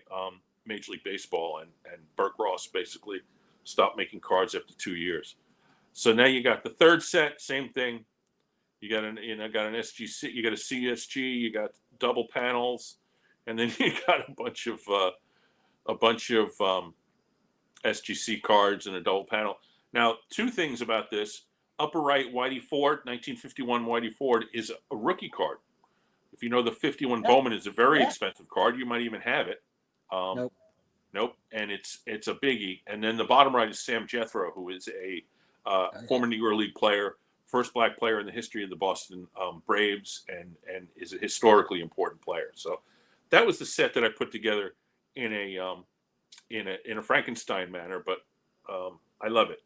Speaker 1: Major League Baseball, and Burke Ross basically stopped making cards after 2 years. So now you got the third set, same thing. You got an SGC, you got a CSG, you got double panels, and then you got a bunch of SGC cards and a double panel. Now, 2 things about this. Upper right, Whitey Ford, 1951 Whitey Ford is a rookie card. If you know the 51 Bowman is a very expensive card, you might even have it. Nope. And it's a biggie. And then the bottom right is Sam Jethro, who is a former Negro League player, first black player in the history of the Boston Braves, and is a historically important player. So that was the set that I put together in a Frankenstein manner, but I love it.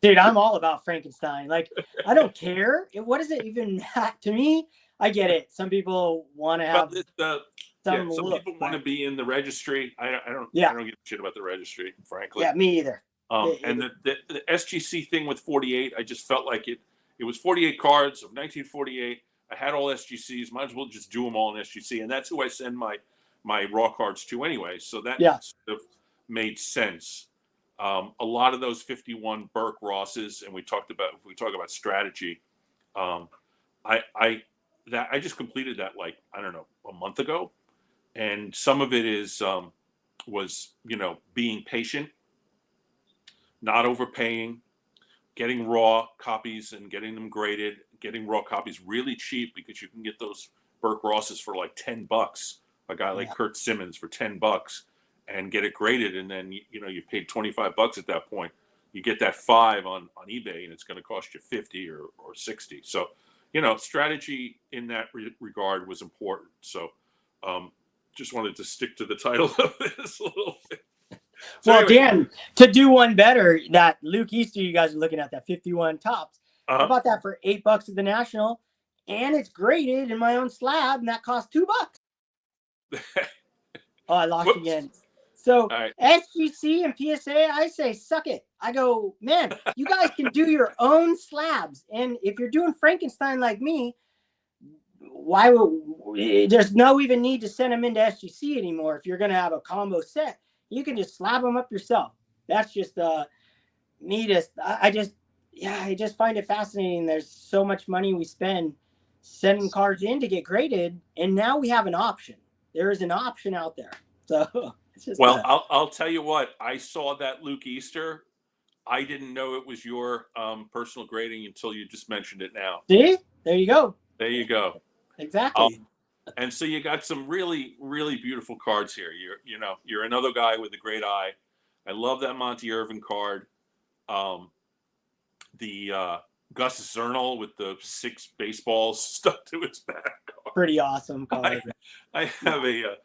Speaker 2: Dude, I'm all about Frankenstein. Like, I don't care. What does it even to me? I get it. Some people want to have
Speaker 1: some people want to be in the registry. I don't give a shit about the registry, frankly.
Speaker 2: Yeah, me either.
Speaker 1: And the SGC thing with 48, I just felt like it was 48 cards of 1948. I had all SGCs. Might as well just do them all in SGC. And that's who I send my raw cards to anyway. So that sort of made sense. A lot of those 51 Burke Rosses, and if we talk about strategy, I just completed that a month ago. And some of it was being patient, not overpaying, getting raw copies and getting them graded, getting raw copies really cheap because you can get those Burke Rosses for like $10. A guy like Kurt Simmons for $10 and get it graded, and then you paid $25 at that point. you get that 5 on eBay, and it's going to cost you 50 or 60. So, strategy in that regard was important. So, just wanted to stick to the title of this a little bit. So
Speaker 2: Well,
Speaker 1: anyway,
Speaker 2: Dan, to do one better, that Luke Easter you guys are looking at, that 51 tops. I bought that for $8 at the National, and it's graded in my own slab, and that cost $2. Oh, I lost again. So
Speaker 1: right.
Speaker 2: SGC and PSA, I say suck it. I go, man, you guys can do your own slabs, and if you're doing Frankenstein like me, why would there's no even need to send them into SGC anymore? If you're going to have a combo set, you can just slab them up yourself. That's just me. I just find it fascinating. There's so much money we spend sending cards in to get graded, and now we have an option. There is an option out there. So it's just
Speaker 1: I'll tell you what, I saw that Luke Easter. I didn't know it was your personal grading until you just mentioned it now.
Speaker 2: See, there you go.
Speaker 1: There you go.
Speaker 2: Exactly.
Speaker 1: And so you got some really, really beautiful cards here. You're another guy with a great eye. I love that Monty Irvin card. The Gus Zernal with the 6 baseballs stuck to his back.
Speaker 2: Pretty awesome card.
Speaker 1: I have a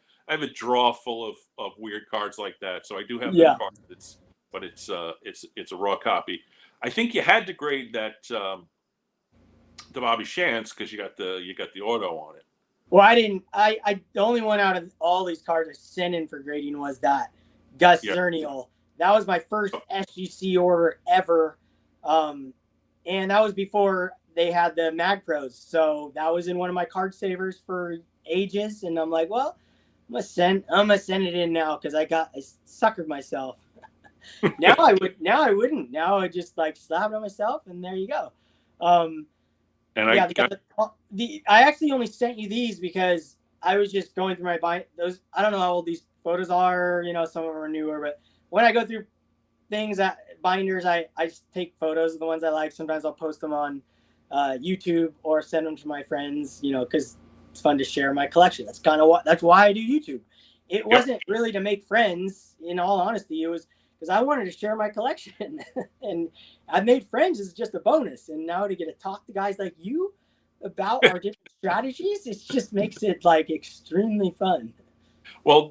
Speaker 1: drawer full of weird cards like that. So I do have that card. But it's a raw copy. I think you had to grade that the Bobby Shantz because you got the auto on it.
Speaker 2: Well, I didn't. I the only one out of all these cards I sent in for grading was that Gus Zernial. That was my first SGC order ever, and that was before they had the Mag Pros. So that was in one of my card savers for ages, and I'm like, well, I'm gonna send it in now because I suckered myself. Now I wouldn't. Now I just slapped on myself, and there you go. I actually only sent you these because I was just going through my those. I don't know how old these photos are. Some of them are newer, but when I go through things binders, I just take photos of the ones I like. Sometimes I'll post them on YouTube or send them to my friends. Because it's fun to share my collection. That's why I do YouTube. It wasn't really to make friends. In all honesty, it was because I wanted to share my collection, and I made friends is just a bonus. And now to get to talk to guys like you about our different strategies, it just makes it extremely fun.
Speaker 1: Well,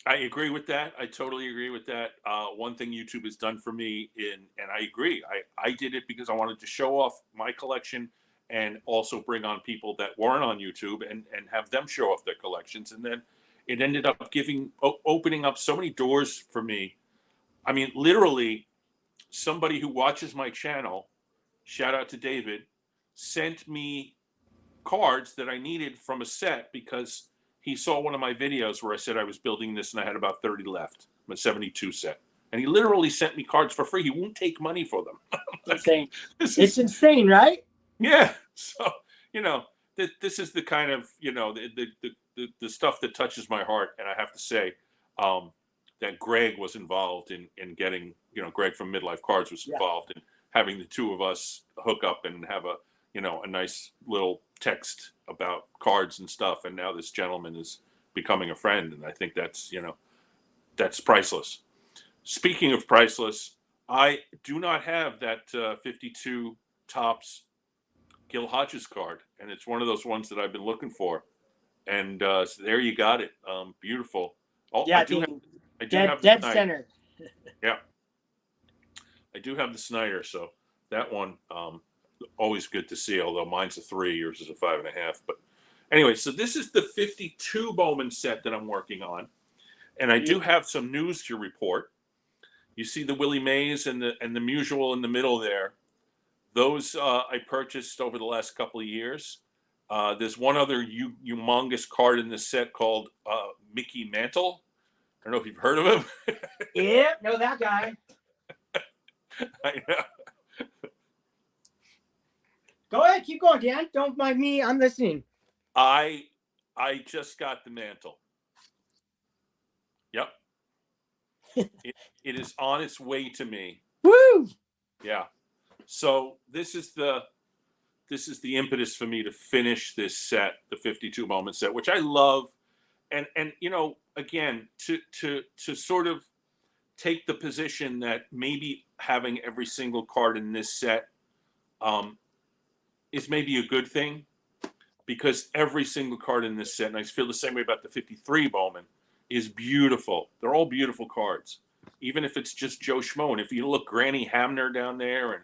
Speaker 1: I agree with that. I totally agree with that. One thing YouTube has done for me, and I agree, I did it because I wanted to show off my collection and also bring on people that weren't on YouTube and have them show off their collections. And then it ended up opening up so many doors for me. I mean, literally, somebody who watches my channel, shout out to David, sent me cards that I needed from a set because he saw one of my videos where I said I was building this and I had about 30 left, my 72 set. And he literally sent me cards for free. He won't take money for them.
Speaker 2: Insane. It's insane, right?
Speaker 1: Yeah. So, this is the kind of, the stuff that touches my heart. And I have to say, that Greg was involved in getting, Greg from Midlife Cards was involved in having the two of us hook up and have a nice little text about cards and stuff. And now this gentleman is becoming a friend. And I think that's priceless. Speaking of priceless, I do not have that 52 Topps Gil Hodges card. And it's one of those ones that I've been looking for. And so there you got it. Beautiful. Oh,
Speaker 2: yeah,
Speaker 1: I do have
Speaker 2: dead center.
Speaker 1: Yeah, I do have the Snyder, so that one always good to see. Although mine's a 3, yours is a 5.5. But anyway, so this is the 52 Bowman set that I'm working on, and I do have some news to report. You see the Willie Mays and the Musial in the middle there. Those I purchased over the last couple of years. There's one other humongous card in this set called Mickey Mantle. I don't know if you've heard of him.
Speaker 2: Yeah, know that guy.
Speaker 1: I know.
Speaker 2: Go ahead, keep going, Dan. Don't mind me. I'm listening.
Speaker 1: I just got the Mantle. Yep. It is on its way to me.
Speaker 2: Woo!
Speaker 1: Yeah. So this is the impetus for me to finish this set, the 52 Bowman set, which I love. And again, to sort of take the position that maybe having every single card in this set is maybe a good thing, because every single card in this set, and I feel the same way about the 53 Bowman, is beautiful. They're all beautiful cards, even if it's just Joe Schmo. And if you look, Granny Hamner down there,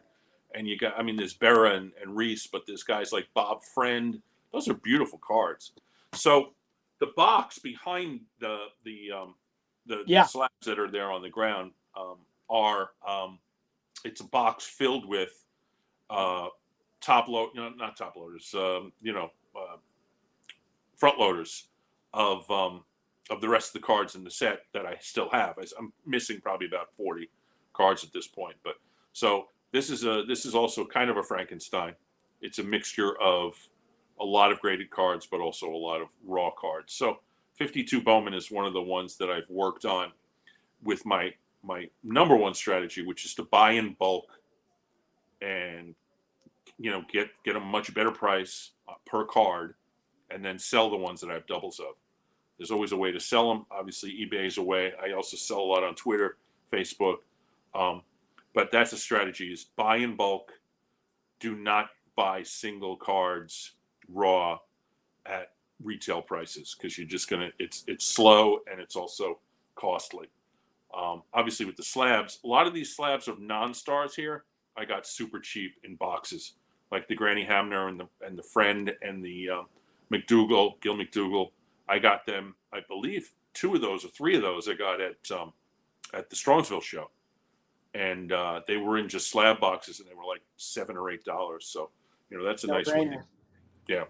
Speaker 1: and you got, I mean, there's Berra and Reese, but there's guys like Bob Friend. Those are beautiful cards. So the box behind the slabs that are there on the ground are it's a box filled with not top loaders, front loaders of the rest of the cards in the set that I still have. I'm missing probably about 40 cards at this point. But so this is also kind of a Frankenstein. It's a mixture of a lot of graded cards, but also a lot of raw cards. So 52 Bowman is one of the ones that I've worked on with my number one strategy, which is to buy in bulk and get a much better price per card, and then sell the ones that I have doubles of. There's always a way to sell them. Obviously, eBay is a way. I also sell a lot on Twitter, Facebook. But that's a strategy: is buy in bulk. Do not buy single cards raw at retail prices, because you're just gonna. It's slow, and it's also costly. Obviously, with the slabs, a lot of these slabs of non-stars here, I got super cheap in boxes, like the Granny Hamner and the Friend and the Gil McDougal. I got them, I believe, 2 of those or 3 of those I got at the Strongsville show, and they were in just slab boxes, and they were like $7 or $8. So that's a nice one. Yeah.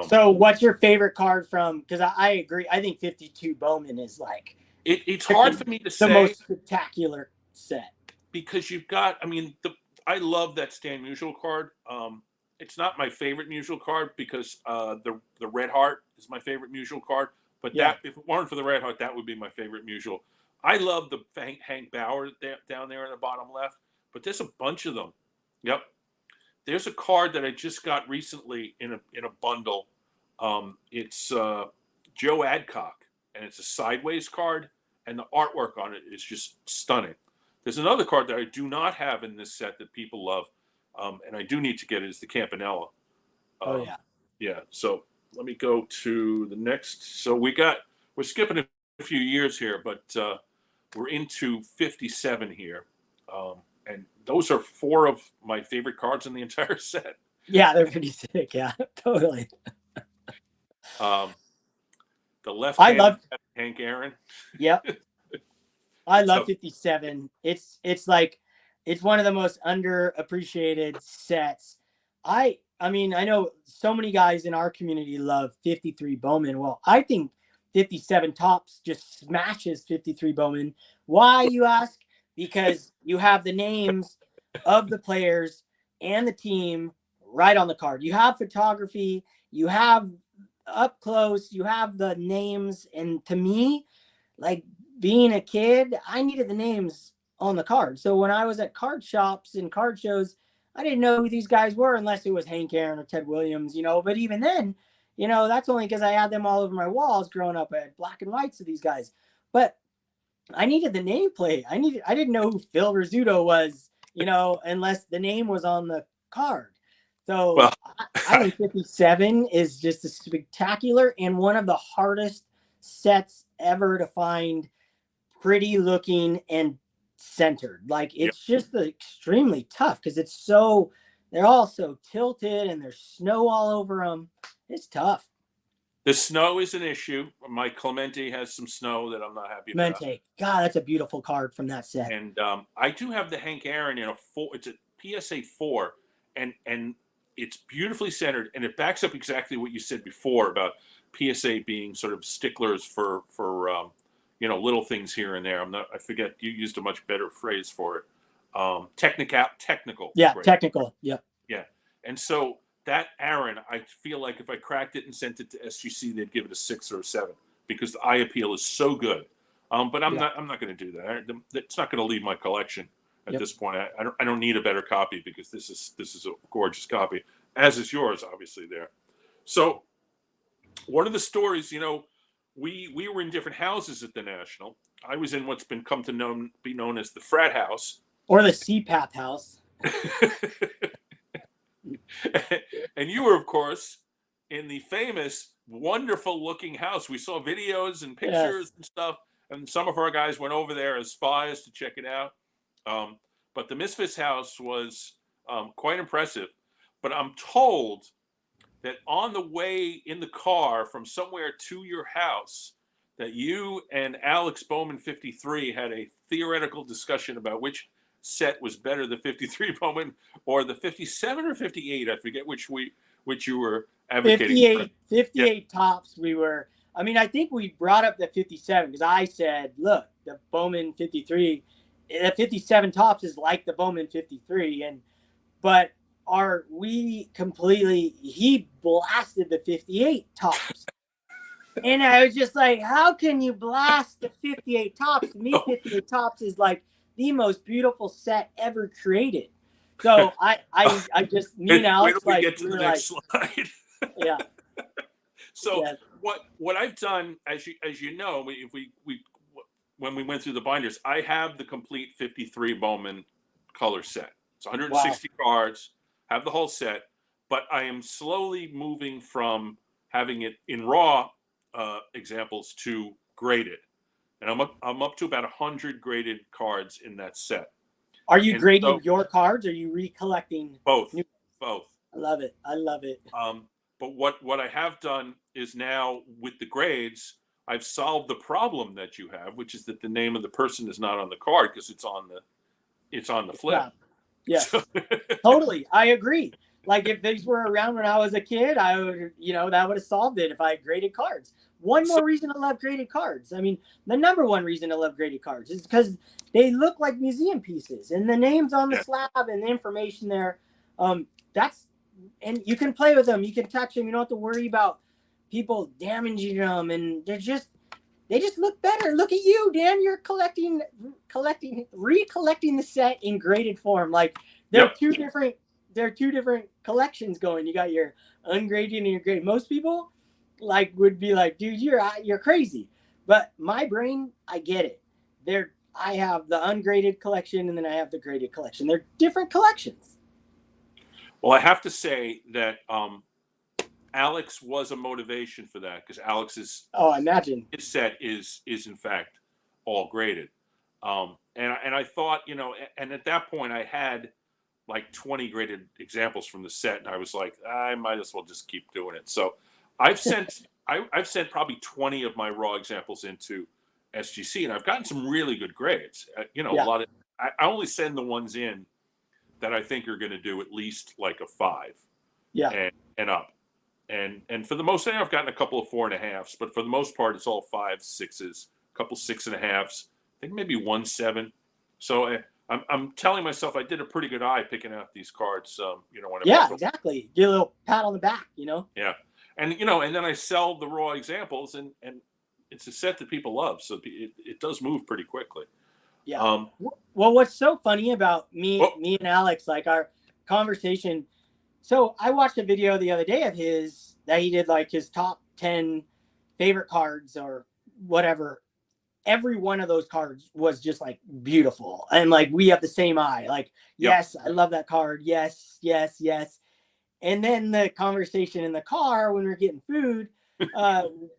Speaker 2: So what's your favorite card from? Because I agree. I think 52 Bowman is like
Speaker 1: it's hard for me to say
Speaker 2: the most spectacular set,
Speaker 1: because you've got. I mean, I love that Stan Musial card. It's not my favorite Musial card, because the Red Heart is my favorite Musial card. But that, if it weren't for the Red Heart, that would be my favorite Musial. I love the Hank Bauer down there in the bottom left, but there's a bunch of them. Yep. There's a card that I just got recently in a bundle. It's Joe Adcock, and it's a sideways card, and the artwork on it is just stunning. There's another card that I do not have in this set that people love, and I do need to get it, is the Campanella. Yeah. So let me go to the next. So we're skipping a few years here, but we're into 57 here. And those are 4 of my favorite cards in the entire set.
Speaker 2: Yeah, they're pretty sick. Yeah, totally.
Speaker 1: The left
Speaker 2: I love
Speaker 1: Hank Aaron.
Speaker 2: Yep. I love 57. It's like, it's one of the most underappreciated sets. I mean, I know so many guys in our community love 53 Bowman. Well, I think 57 Tops just smashes 53 Bowman. Why, you ask? Because you have the names of the players and the team right on the card. You have photography, you have up close, you have the names. And to me, like, being a kid, I needed the names on the card. So when I was at card shops and card shows, I didn't know who these guys were unless it was Hank Aaron or Ted Williams, But even then, that's only because I had them all over my walls growing up. I had black and whites of these guys. But I needed the nameplate. I didn't know who Phil Rizzuto was, unless the name was on the card. So I think 57 is just a spectacular and one of the hardest sets ever to find pretty looking and centered. Like, it's just extremely tough, because they're all so tilted and there's snow all over them. It's tough.
Speaker 1: The snow is an issue. My Clemente has some snow that I'm not happy about.
Speaker 2: God, that's a beautiful card from that set.
Speaker 1: And I do have the Hank Aaron in a 4. It's a PSA 4, and it's beautifully centered, and it backs up exactly what you said before about PSA being sort of sticklers for little things here and there. I forget, you used a much better phrase for it. Technical.
Speaker 2: Yeah,
Speaker 1: great.
Speaker 2: Technical. Yeah.
Speaker 1: Yeah. And so that Aaron, I feel like if I cracked it and sent it to SGC, they'd give it a 6 or a 7, because the eye appeal is so good. But I'm not going to do that. It's not going to leave my collection at this point. I don't need a better copy, because this is a gorgeous copy, as is yours, obviously there. So one of the stories, we were in different houses at the National. I was in what's come to be known as the frat house,
Speaker 2: or the CPAP house.
Speaker 1: and you were, of course, in the famous, wonderful-looking house. We saw videos and pictures
Speaker 2: Yes.
Speaker 1: and stuff, and some of our guys went over there as spies to check it out. But the Misfits house was quite impressive. But I'm told that on the way in the car from somewhere to your house, that you and Alex Bowman 53 had a theoretical discussion about which set was better, the 53 Bowman or the 57 or 58. I forget which you were advocating.
Speaker 2: 58 tops. I mean, I think we brought up the 57 because I said, look, the Bowman 53, the 57 tops is like the Bowman 53. But he blasted the 58 tops. And I was just like, how can you blast the 58 tops? To me, 58 tops is like the most beautiful set ever created. So I just, me and Alex,
Speaker 1: wait till we get to the next slide.
Speaker 2: Yeah.
Speaker 1: So yes. what I've done, as you know, when we went through the binders, I have the complete 53 Bowman color set. It's 160 cards, have the whole set, but I am slowly moving from having it in raw examples to graded, and I'm up to about 100 graded cards in that set.
Speaker 2: Are you grading your cards? Or are you recollecting?
Speaker 1: Both.
Speaker 2: I love it.
Speaker 1: But what I have done is now with the grades, I've solved the problem that you have, which is that the name of the person is not on the card because it's on the flip.
Speaker 2: Yeah. So. Totally. I agree. Like if these were around when I was a kid, I would, that would have solved it if I had graded cards. One more reason I love graded cards. I mean, the number one reason I love graded cards is because they look like museum pieces, and the names on the slab and the information there. And you can play with them, you can touch them. You don't have to worry about people damaging them, and they just look better. Look at you, Dan. You're recollecting the set in graded form. Like they're two different collections going. You got your ungraded and your graded. Most people would be like, dude, you're crazy. But my brain, I get it. I have the ungraded collection and then I have the graded collection. They're different collections.
Speaker 1: Well, I have to say that Alex was a motivation for that because Alex's
Speaker 2: I imagine
Speaker 1: his set is in fact all graded. And I thought, and at that point I had like 20 graded examples from the set, and I was like, I might as well just keep doing it. So I've sent probably 20 of my raw examples into SGC, and I've gotten some really good grades. A lot of I only send the ones in that I think are going to do at least like a 5, and up. And for the most part, I've gotten a couple of 4.5s, but for the most part, it's all 5s, 6s, a couple 6.5s. I think maybe 1 7. So I'm telling myself I did a pretty good eye picking out these cards.
Speaker 2: Exactly. Get a little pat on the back,
Speaker 1: Yeah, and and then I sell the raw examples, and it's a set that people love, so it does move pretty quickly.
Speaker 2: Yeah. Well, what's so funny about me and Alex, like our conversation. So I watched a video the other day of his that he did like his top 10 favorite cards or whatever. Every one of those cards was just like beautiful. And like, we have the same eye. Like, yes, I love that card. Yes, yes, yes. And then the conversation in the car when we were getting food, and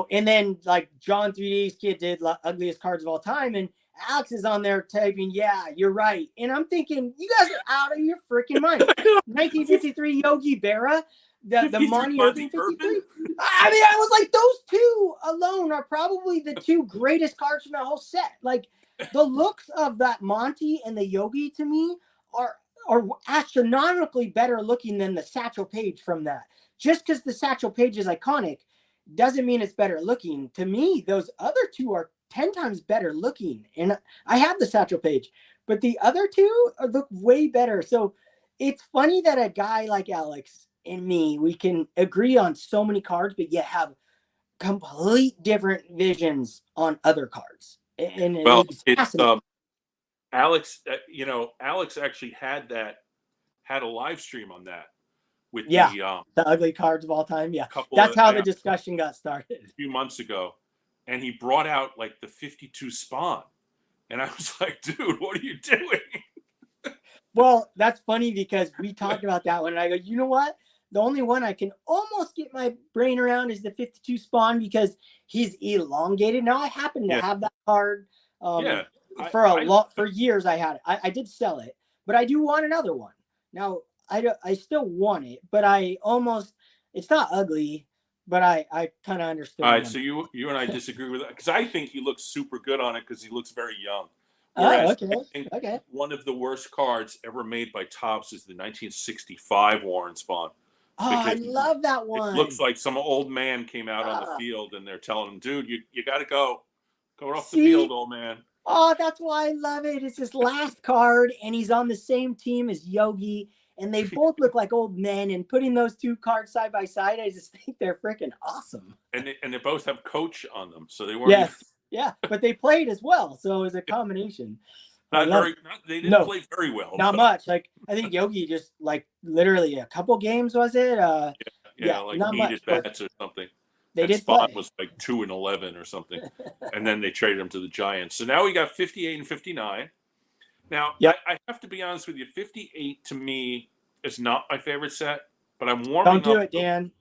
Speaker 2: then like John 3D's kid did ugliest cards of all time. And Alex is on there typing, yeah, you're right. And I'm thinking, you guys are out of your freaking mind. 1953 Yogi Berra, the Monty Irving 53. I mean, I was like, those two alone are probably the two greatest cards from that whole set. Like the looks of that Monty and the Yogi to me are astronomically better looking than the Satchel Paige from that. Just because the Satchel Paige is iconic doesn't mean it's better looking. To me, those other two are 10 times better looking. And I have the Satchel Paige, but the other two look way better. So it's funny that a guy like Alex and me, we can agree on so many cards, but yet have complete different visions on other cards. And
Speaker 1: it's Alex, Alex actually had a live stream on that. with
Speaker 2: Yeah,
Speaker 1: the
Speaker 2: the ugly cards of all time. Yeah,
Speaker 1: couple
Speaker 2: that's
Speaker 1: of
Speaker 2: how the discussion got started.
Speaker 1: a few months ago, and he brought out like the 52 Spawn, and I was like, dude, what are you doing?
Speaker 2: Well, that's funny because we talked about that one, and I go, you know what? The only one I can almost get my brain around is the 52 Spawn because he's elongated. Now I happen to
Speaker 1: Yeah,
Speaker 2: have that card.
Speaker 1: yeah.
Speaker 2: For a
Speaker 1: I
Speaker 2: lot for years I had it. I did sell it, but I do want another one. Now I still want it, but I almost it's not ugly, but I kind of understood.
Speaker 1: All right, so you and I disagree with that because I think he looks super good on it because he looks very young.
Speaker 2: Oh,
Speaker 1: Whereas
Speaker 2: okay,
Speaker 1: I think
Speaker 2: okay.
Speaker 1: one of the worst cards ever made by Topps is the 1965 Warren Spawn
Speaker 2: Oh, I
Speaker 1: because
Speaker 2: love that
Speaker 1: it
Speaker 2: one.
Speaker 1: looks like some old man came out on the
Speaker 2: Ah,
Speaker 1: field and they're telling him, dude, you got to go off the field,
Speaker 2: see,
Speaker 1: old man.
Speaker 2: oh, that's why I love it. It's his last card, and he's on the same team as Yogi, and they both look like old men. And putting those two cards side by side, I just think they're freaking awesome.
Speaker 1: And they both have coach on them, so they weren't even
Speaker 2: Yes, yeah, but they played as well, so it was a combination. I
Speaker 1: not
Speaker 2: love
Speaker 1: very.
Speaker 2: it.
Speaker 1: They didn't
Speaker 2: No,
Speaker 1: play very well,
Speaker 2: not
Speaker 1: but
Speaker 2: much. Like I think Yogi just like literally a couple games was it?
Speaker 1: yeah,
Speaker 2: Yeah,
Speaker 1: like
Speaker 2: not
Speaker 1: needed
Speaker 2: much, but
Speaker 1: bats or something.
Speaker 2: they
Speaker 1: And
Speaker 2: did
Speaker 1: Spawn
Speaker 2: play.
Speaker 1: was like 2-11 or something, and then they traded him to the Giants. So now we got 58 and 59. Now
Speaker 2: Yep.
Speaker 1: I have to be honest with you. 58 to me is not my favorite set, but
Speaker 2: Don't do it, Dan.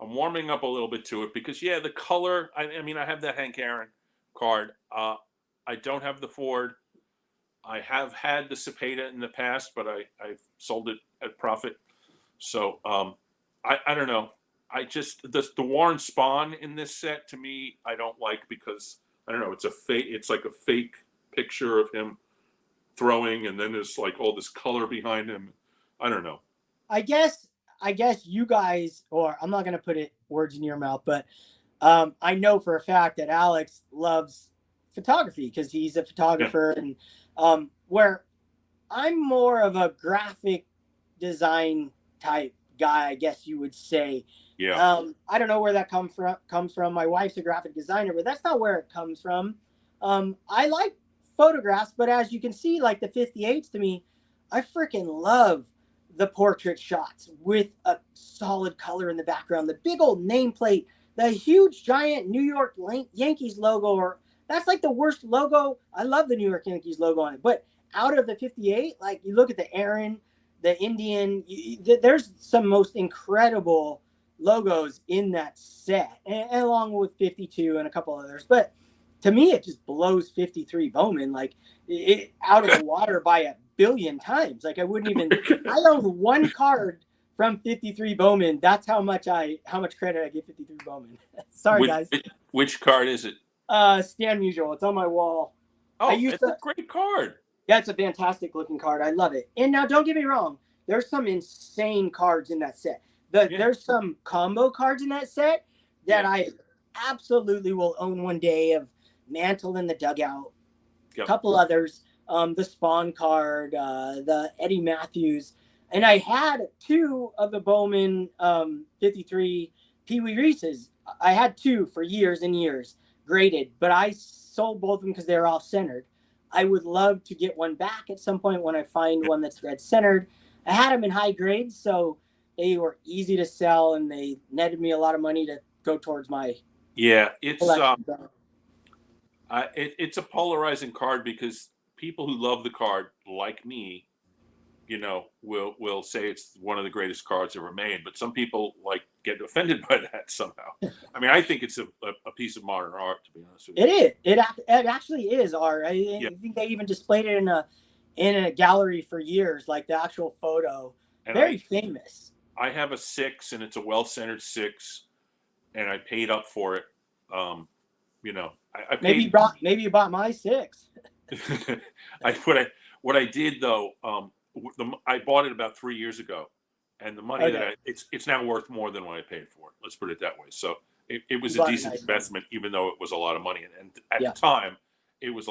Speaker 1: I'm warming up a little bit to it because yeah, the color. I mean, I have that Hank Aaron card. I don't have the Ford. I have had the Cepeda in the past, but I've sold it at profit. So I don't know. I just the Warren Spawn in this set to me I don't like because I don't know. It's a fake. It's like a fake picture of him throwing, and then there's like all this color behind him. I don't know.
Speaker 2: I guess I guess you guys, or I'm not gonna put it words in your mouth, but I know for a fact that Alex loves photography because he's a
Speaker 1: Yeah,
Speaker 2: photographer, and where I'm more of a graphic design type guy, I guess you would say.
Speaker 1: yeah,
Speaker 2: I don't know where that comes from. My wife's a graphic designer, but that's not where it comes from. I like photographs, but as you can see, like the 58s to me, I freaking love the portrait shots with a solid color in the background, the big old nameplate, the huge giant New York Yankees logo, or that's like the worst logo. I love the New York Yankees logo on it, but out of the 58, like you look at the Aaron, the Indian, there's some most incredible logos in that set, and along with 52 and a couple others. But to me, it just blows 53 Bowman like it out of the water by a billion times. Like I wouldn't even. I own one card from 53 Bowman. That's how much credit I give 53 Bowman. Sorry,
Speaker 1: which
Speaker 2: guys.
Speaker 1: which card is it?
Speaker 2: Stan Musial. It's on my wall. I
Speaker 1: Oh,
Speaker 2: used
Speaker 1: it's a
Speaker 2: to.
Speaker 1: great card.
Speaker 2: Yeah, it's a fantastic looking card. I love it. And now, don't get me wrong. There's some insane cards in that set.
Speaker 1: Yeah,
Speaker 2: There's some combo cards in that set that
Speaker 1: yeah,
Speaker 2: I absolutely will own one day of Mantle in the dugout, a
Speaker 1: yep.
Speaker 2: couple others, the Spawn card, the Eddie Matthews. And I had two of the Bowman 53 Pee Wee Reese's. I had two for years and years graded, but I sold both of them because they're off centered. I would love to get one back at some point when I find one that's dead centered. I had them in high grades, so they were easy to sell and they netted me a lot of money to go towards my
Speaker 1: Yeah, it's
Speaker 2: collection.
Speaker 1: it's a polarizing card because people who love the card, like me, will say it's one of the greatest cards ever made. But some people like get offended by that somehow. I mean, I think it's a piece of modern art, to be honest with you.
Speaker 2: It is. It actually is art. I
Speaker 1: Yeah,
Speaker 2: think they even displayed it in a gallery for years, like the actual photo.
Speaker 1: and
Speaker 2: Very famous.
Speaker 1: I have a 6, and it's a well centered 6, and I paid up for it. I paid.
Speaker 2: Maybe you bought my six.
Speaker 1: I what I did though. I bought it about 3 years ago, and the money
Speaker 2: Okay,
Speaker 1: it's now worth more than what I paid for it. Let's put it that way. So it
Speaker 2: you
Speaker 1: was a
Speaker 2: bought a
Speaker 1: decent
Speaker 2: nice one.
Speaker 1: investment, even though it was a lot of money. And at
Speaker 2: Yeah,
Speaker 1: the time, it was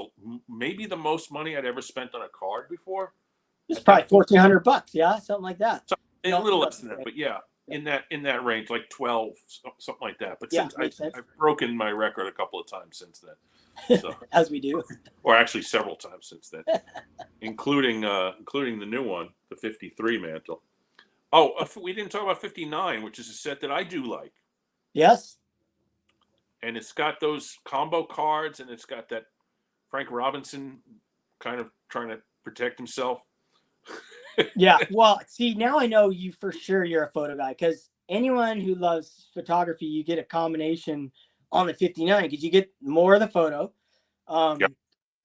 Speaker 1: maybe the most money I'd ever spent on a card before.
Speaker 2: it's
Speaker 1: At
Speaker 2: probably
Speaker 1: that point,
Speaker 2: $1,400. Yeah, something like that.
Speaker 1: so, a
Speaker 2: No,
Speaker 1: little
Speaker 2: no,
Speaker 1: less than that, but yeah, in that range, like 12, something like that. But
Speaker 2: yeah,
Speaker 1: since
Speaker 2: makes sense.
Speaker 1: I've broken my record a couple of times since then, so
Speaker 2: As we do.
Speaker 1: or actually several times since then, including the new one, the 53 Mantle. Oh, we didn't talk about 59, which is a set that I do like.
Speaker 2: Yes.
Speaker 1: And it's got those combo cards, and it's got that Frank Robinson kind of trying to protect himself.
Speaker 2: Yeah. Well, see, now I know you for sure you're a photo guy, because anyone who loves photography, you get a combination on the 59 because you get more of the photo
Speaker 1: Yep.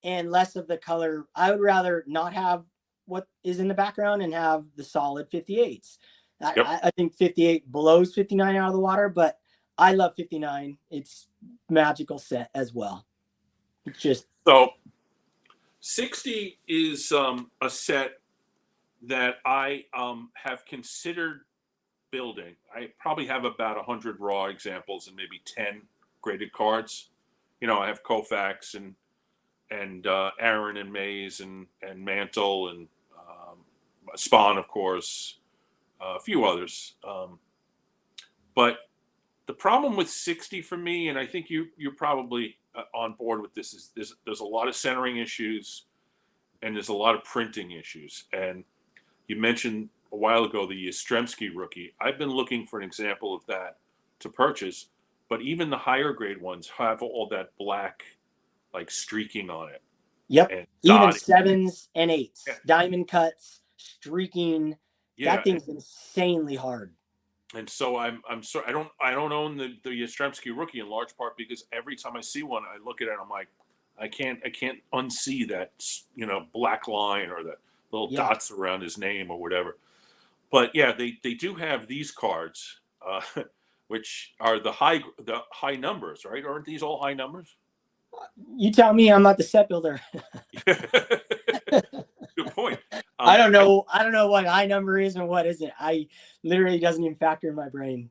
Speaker 2: and less of the color. I would rather not have what is in the background and have the solid 58s.
Speaker 1: Yep.
Speaker 2: I think 58 blows 59 out of the water, but I love 59. It's magical set as well. It's just
Speaker 1: So 60 is a set that I have considered building. I probably have about 100 raw examples and maybe 10 graded cards. You know, I have Koufax and Aaron and Mays and Mantle and Spawn, of course, a few others. But the problem with 60 for me, and I think you're probably on board with this, is there's a lot of centering issues and there's a lot of printing issues. And you mentioned a while ago the Yastrzemski rookie. I've been looking for an example of that to purchase, but even the higher grade ones have all that black like streaking on it.
Speaker 2: yep.
Speaker 1: And
Speaker 2: Even
Speaker 1: dotting.
Speaker 2: 7s and 8s,
Speaker 1: Yeah.
Speaker 2: diamond cuts, streaking.
Speaker 1: Yeah,
Speaker 2: That thing's insanely hard.
Speaker 1: and so I'm sorry, I don't own the Yastrzemski rookie in large part because every time I see one, I look at it, and I'm like, I can't unsee that, you know, black line or the little
Speaker 2: Yeah.
Speaker 1: dots around his name or whatever. But yeah, they do have these cards, which are the high numbers, right? Aren't these all high numbers?
Speaker 2: You tell me, I'm not the set builder.
Speaker 1: Good point.
Speaker 2: I don't know. I don't know what high number is and what isn't. I literally doesn't even factor in my brain.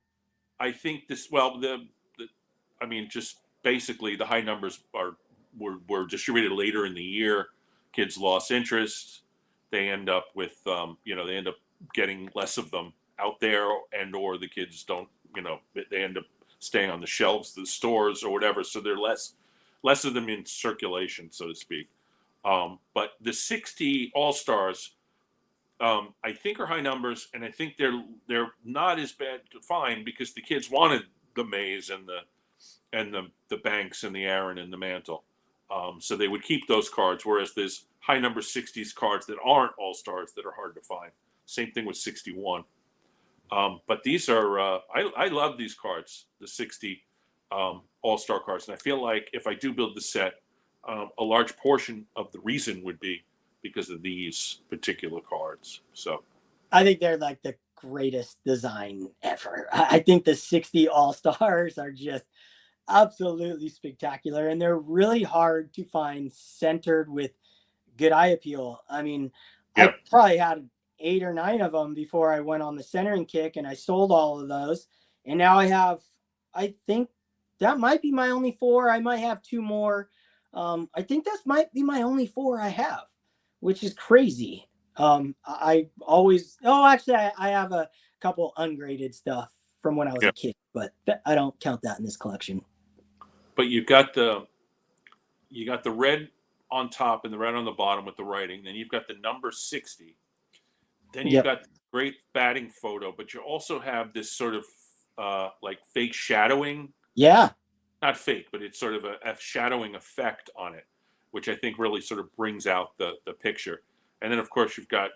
Speaker 1: I think this. Well, I mean, just basically, the high numbers were distributed later in the year. Kids lost interest. They end up with, you know, they end up getting less of them out there, and or the kids don't, you know, they end up staying on the shelves of the stores or whatever. So they're less of them in circulation, so to speak. But the 60 All Stars, I think are high numbers, and I think they're not as bad to find because the kids wanted the Mays and the Banks and the Aaron and the Mantle, so they would keep those cards. Whereas there's high number 60s cards that aren't All Stars that are hard to find. Same thing with 61. But these are I love these cards, the 60 All Star cards, and I feel like if I do build the set, a large portion of the reason would be because of these particular cards. So
Speaker 2: I think they're like the greatest design ever. I think the 60 All Stars are just absolutely spectacular, and they're really hard to find centered with good eye appeal. I mean,
Speaker 1: yeah,
Speaker 2: I probably had 8 or 9 of them before I went on the centering kick, and I sold all of those. And now I have, I think that might be my only 4. I might have 2 more. I think that might be my only 4 I have, which is crazy. I always, actually, I have a couple ungraded stuff from when I was
Speaker 1: yeah.
Speaker 2: a kid, but I don't count that in this collection.
Speaker 1: But you got the red on top and the red on the bottom with the writing. Then you've got the number 60. Then you've
Speaker 2: Yep.
Speaker 1: got the great batting photo, but you also have this sort of like fake shadowing.
Speaker 2: Yeah.
Speaker 1: Not fake, but it's sort of a shadowing effect on it, which I think really sort of brings out the picture. And then, of course, you've got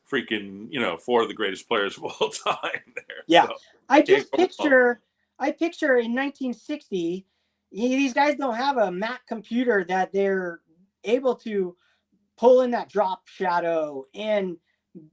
Speaker 1: freaking, you know, 4 of the greatest players of all time there.
Speaker 2: Yeah.
Speaker 1: So,
Speaker 2: I picture in 1960, these guys don't have a Mac computer that they're able to pull in that drop shadow and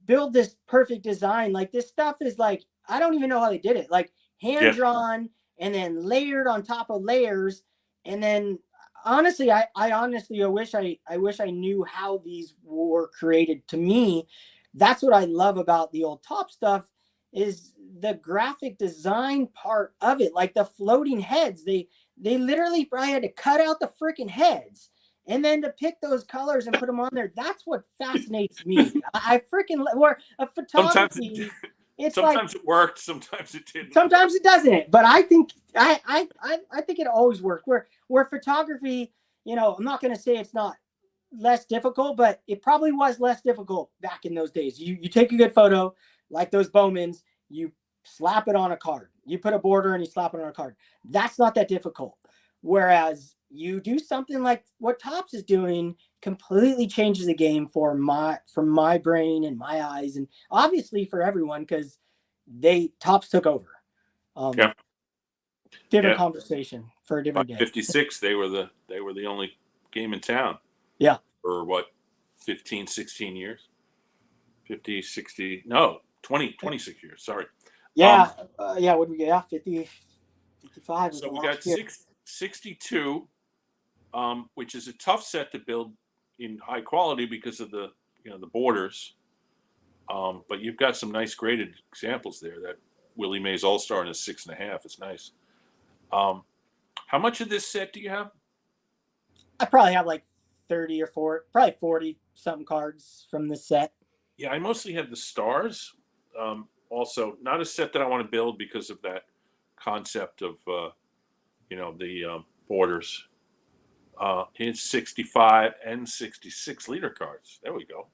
Speaker 2: build this perfect design. Like, this stuff is like, I don't even know how they did it. Like, hand drawn and then layered on top of layers. And then honestly, I wish I knew how these were created. To me, that's what I love about the old Top stuff, is the graphic design part of it. Like the floating heads, they literally probably had to cut out the freaking heads and then to pick those colors and put them on there. That's what fascinates me. I freaking, or a photography.
Speaker 1: Sometimes it worked, sometimes it didn't.
Speaker 2: Sometimes it doesn't. But I think I think it always worked. Where photography, you know, I'm not going to say it's not less difficult, but it probably was less difficult back in those days. You take a good photo, like those Bowmans, you slap it on a card. You put a border and you slap it on a card. That's not that difficult. Whereas you do something like what Topps is doing, completely changes the game for my brain and my eyes, and obviously for everyone, because Topps took over.
Speaker 1: Yeah.
Speaker 2: Different conversation for a different day.
Speaker 1: 56, they were the only game in town.
Speaker 2: Yeah.
Speaker 1: For what, 15, 16 years? 50, 60, no, 20, 26 years. Sorry.
Speaker 2: Yeah. What did we get? Yeah, 50, 55.
Speaker 1: So we got 62, which is a tough set to build in high quality because of the borders. But you've got some nice graded examples there. That Willie Mays All-Star in a 6.5 is nice. How much of this set do you have?
Speaker 2: I probably have like 30 or 40, probably 40 something cards from this set.
Speaker 1: Yeah, I mostly have the stars. Also, not a set that I want to build because of that concept of the borders. Here's 65 and 66 leader cards. There we go.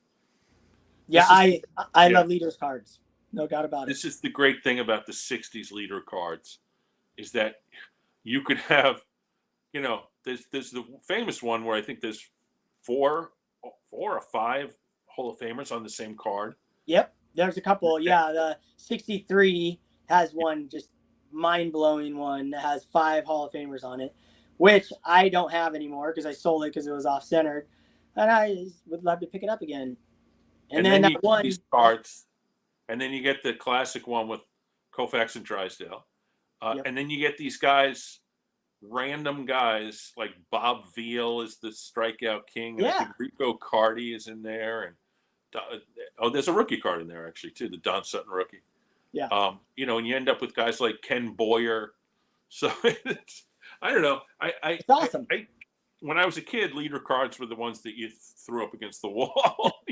Speaker 2: Yeah, I love leaders cards. No doubt about it.
Speaker 1: This is the great thing about the 60s leader cards, is that you could have, there's the famous one where I think there's four or five Hall of Famers on the same card.
Speaker 2: Yep, there's a couple. Yeah, the 63 has one just mind-blowing one that has 5 Hall of Famers on it, which I don't have anymore because I sold it because it was off-centered, and I would love to pick it up again. And then
Speaker 1: you get these cards, and then you get the classic one with Koufax and Drysdale. And then you get these guys, random guys, like Bob Veal is the strikeout king. And I think Rico Carty is in there. And there's a rookie card in there, actually, too, the Don Sutton rookie.
Speaker 2: Yeah.
Speaker 1: And you end up with guys like Ken Boyer. So I don't know.
Speaker 2: It's awesome.
Speaker 1: When I was a kid, leader cards were the ones that you threw up against the wall.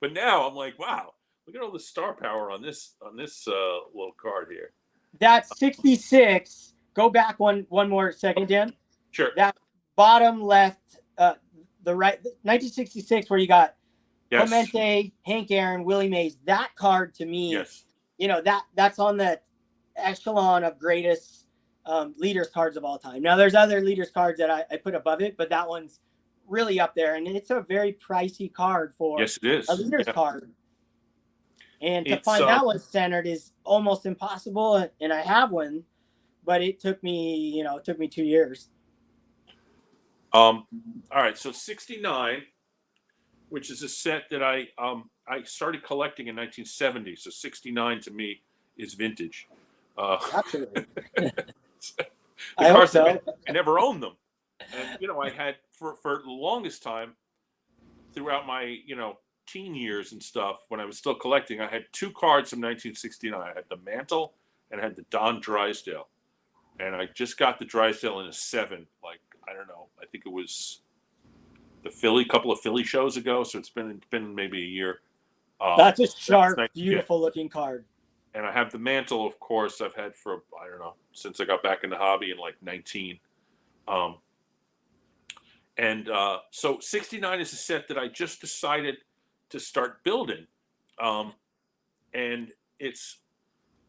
Speaker 1: But now I'm like, wow, look at all the star power on this little card here.
Speaker 2: That 66. Go back one more second, Dan.
Speaker 1: Sure.
Speaker 2: That bottom left, the right, 1966, where you got Clemente, Hank Aaron, Willie Mays. That card to me, that's on the echelon of greatest leaders cards of all time. Now there's other leaders cards that I put above it, but that one's really up there, and it's a very pricey card for a leaders card. And to find that one centered is almost impossible, and I have one, but it took me 2 years.
Speaker 1: All right, so 69, which is a set that I started collecting in 1970. So 69 to me is vintage.
Speaker 2: Absolutely.
Speaker 1: I hope so. I never owned them, and I had for the longest time throughout my teen years and stuff, when I was still collecting, I had 2 cards from 1969. I had the Mantle and I had the Don Drysdale. And I just got the Drysdale in a 7, like, I don't know, I think it was the couple of Philly shows ago, so it's been maybe a year.
Speaker 2: That's a sharp, beautiful looking card.
Speaker 1: And I have the Mantle, of course, I've had for, I don't know, since I got back in the hobby in like 19. So 69 is a set that I just decided to start building. And it's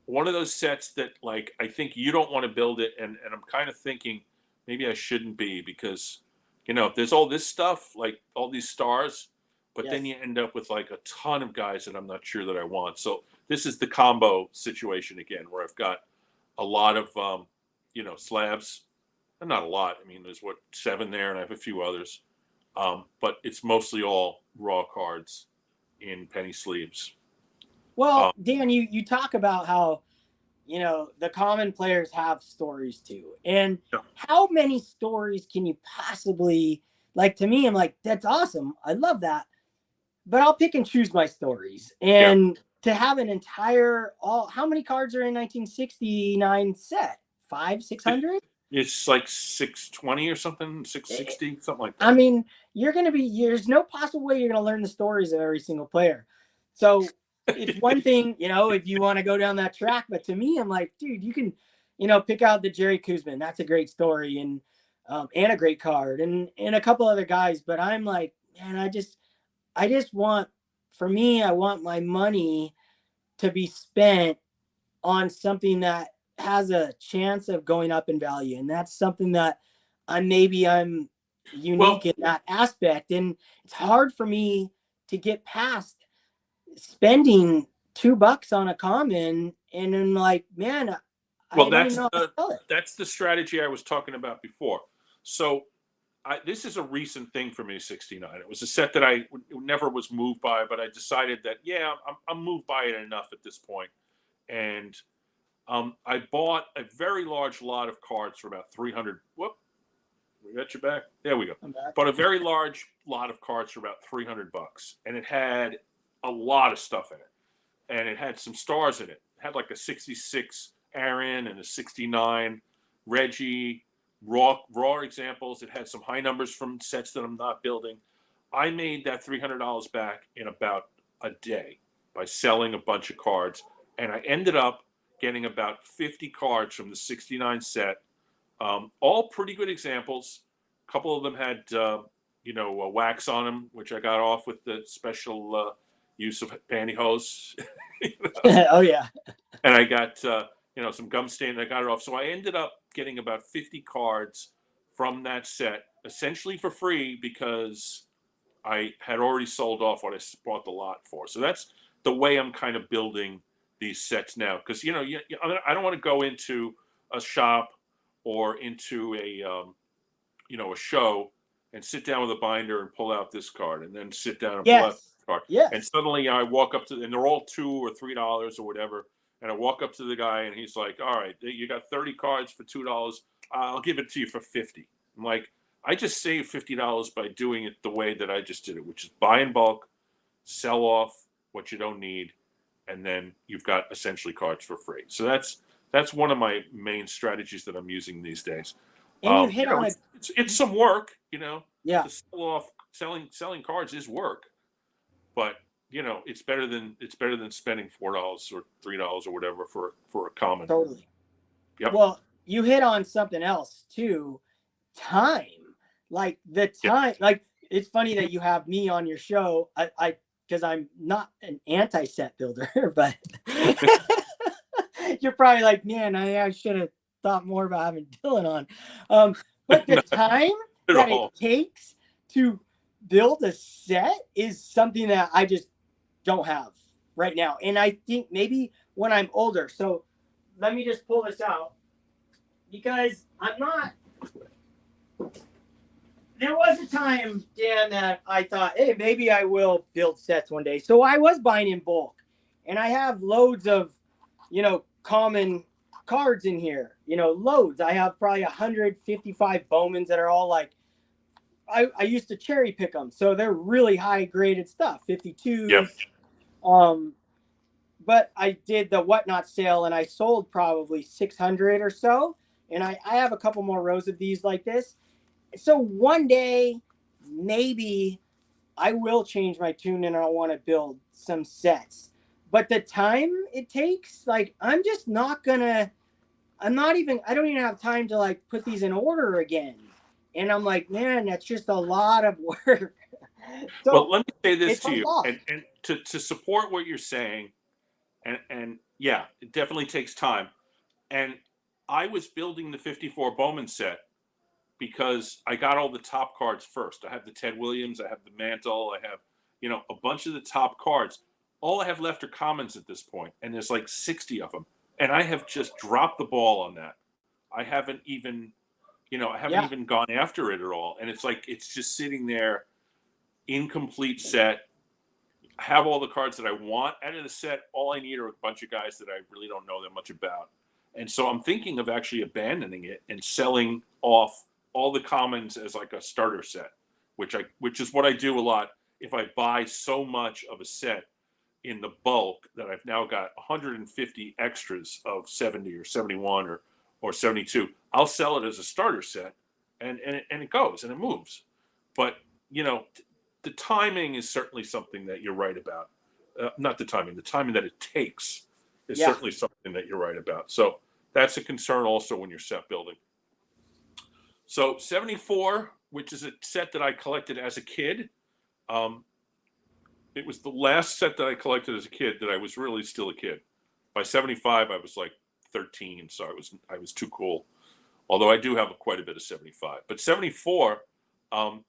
Speaker 1: one of those sets that, like, I think you don't want to build it, and I'm kind of thinking maybe I shouldn't be, because there's all this stuff, like all these stars, but then you end up with like a ton of guys that I'm not sure that I want. So this is the combo situation again, where I've got a lot of slabs, and not a lot, I mean there's 7 there, and I have a few others, but it's mostly all raw cards in penny sleeves.
Speaker 2: Well, Dan, you talk about how, the common players have stories too. And how many stories can you possibly, like, to me, I'm like, that's awesome. I love that. But I'll pick and choose my stories. And to have an entire, how many cards are in 1969 set? 600?
Speaker 1: It's like 620 or something, 660, something like that.
Speaker 2: I mean, there's no possible way you're going to learn the stories of every single player. So it's one thing, if you want to go down that track, but to me, I'm like, dude, you can, pick out the Jerry Kuzman. That's a great story and a great card, and a couple other guys. But I'm like, man, I just want, for me, I want my money to be spent on something that has a chance of going up in value. And that's something that I'm unique in that aspect. And it's hard for me to get past spending $2 on a common. And I'm like, man, I don't even know how to sell it.
Speaker 1: That's the strategy I was talking about before. So this is a recent thing for me, 69. It was a set that I never was moved by, but I decided that, yeah, I'm moved by it enough at this point. And I bought a very large lot of cards for about 300. Whoop, we got your back. There we go. Bought a very large lot of cards for about $300, and it had a lot of stuff in it, and it had some stars in it. It had like a 66 Aaron and a 69 Reggie. Raw examples. It had some high numbers from sets that I'm not building. I made that $300 back in about a day by selling a bunch of cards, and I ended up getting about 50 cards from the 69 set. All pretty good examples. A couple of them had wax on them, which I got off with the special use of pantyhose.
Speaker 2: Oh yeah.
Speaker 1: And I got some gum stain, and I got it off. So I ended up getting about 50 cards from that set, essentially for free, because I had already sold off what I bought the lot for. So that's the way I'm kind of building these sets now. Because I don't want to go into a shop or into a show and sit down with a binder and pull out this card, and then sit down and pull out this card.
Speaker 2: Yes.
Speaker 1: And suddenly I walk up to, and they're all $2 or $3 or whatever. And I walk up to the guy, and he's like, all right, you got 30 cards for $2. I'll give it to you for 50. I'm like, I just saved $50 by doing it the way that I just did it, which is buy in bulk, sell off what you don't need, and then you've got essentially cards for free. So that's one of my main strategies that I'm using these days.
Speaker 2: And you hit on it.
Speaker 1: It's some work,
Speaker 2: Yeah.
Speaker 1: To sell off, selling cards is work, but it's better than spending $4 or $3 or whatever for a common.
Speaker 2: Totally.
Speaker 1: Yep.
Speaker 2: Well, you hit on something else too. Time. Like the time. Yeah. Like it's funny that you have me on your show. I because I'm not an anti-set builder, but you're probably like, man, I should have thought more about having Dylan on. But the time that it takes to build a set is something that I just don't have right now. And I think maybe when I'm older. So let me just pull this out, because I'm not. There was a time, Dan, that I thought, hey, maybe I will build sets one day. So I was buying in bulk, and I have loads of, common cards in here, loads. I have probably 155 Bowmans that are all like, I used to cherry pick them. So they're really high graded stuff, 52s.
Speaker 1: Yep.
Speaker 2: But I did the whatnot sale, and I sold probably 600 or so. And I have a couple more rows of these like this. So one day, maybe I will change my tune and I want to build some sets. But the time it takes, like, I don't even have time to like put these in order again. And I'm like, man, that's just a lot of work. So
Speaker 1: well, let me say this to you, and to support what you're saying, and yeah, it definitely takes time. And I was building the 54 Bowman set because I got all the top cards first. I have the Ted Williams, I have the Mantle, I have, a bunch of the top cards. All I have left are commons at this point, and there's like 60 of them. And I have just dropped the ball on that. I haven't even, even gone after it at all. And it's like, it's just sitting there, incomplete set. I have all the cards that I want out of the set. All I need are a bunch of guys that I really don't know that much about. And so I'm thinking of actually abandoning it and selling off all the commons as like a starter set, which is what I do a lot. If I buy so much of a set in the bulk that I've now got 150 extras of 70 or 71 or 72, I'll sell it as a starter set, and it goes and it moves. But the timing is certainly something that you're right about. Not the timing that it takes is certainly something that you're right about. So that's a concern also when you're set building. So 74, which is a set that I collected as a kid, it was the last set that I collected as a kid that I was really still a kid. By 75, I was like 13, so I was too cool. Although I do have quite a bit of 75, but 74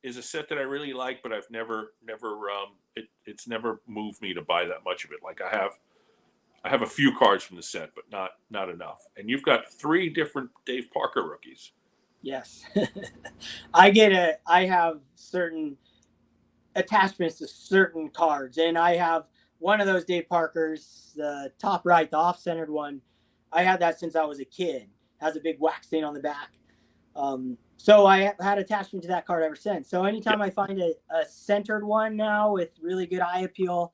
Speaker 1: is a set that I really like, but I've it's never moved me to buy that much of it. Like I have a few cards from the set, but not enough. And you've got 3 different Dave Parker rookies.
Speaker 2: Yes. I have certain attachments to certain cards, and I have one of those Dave Parkers, the top right, the off-centered one. I had that since I was a kid. It has a big wax stain on the back. So I had attachment to that card ever since. So anytime I find a centered one now with really good eye appeal,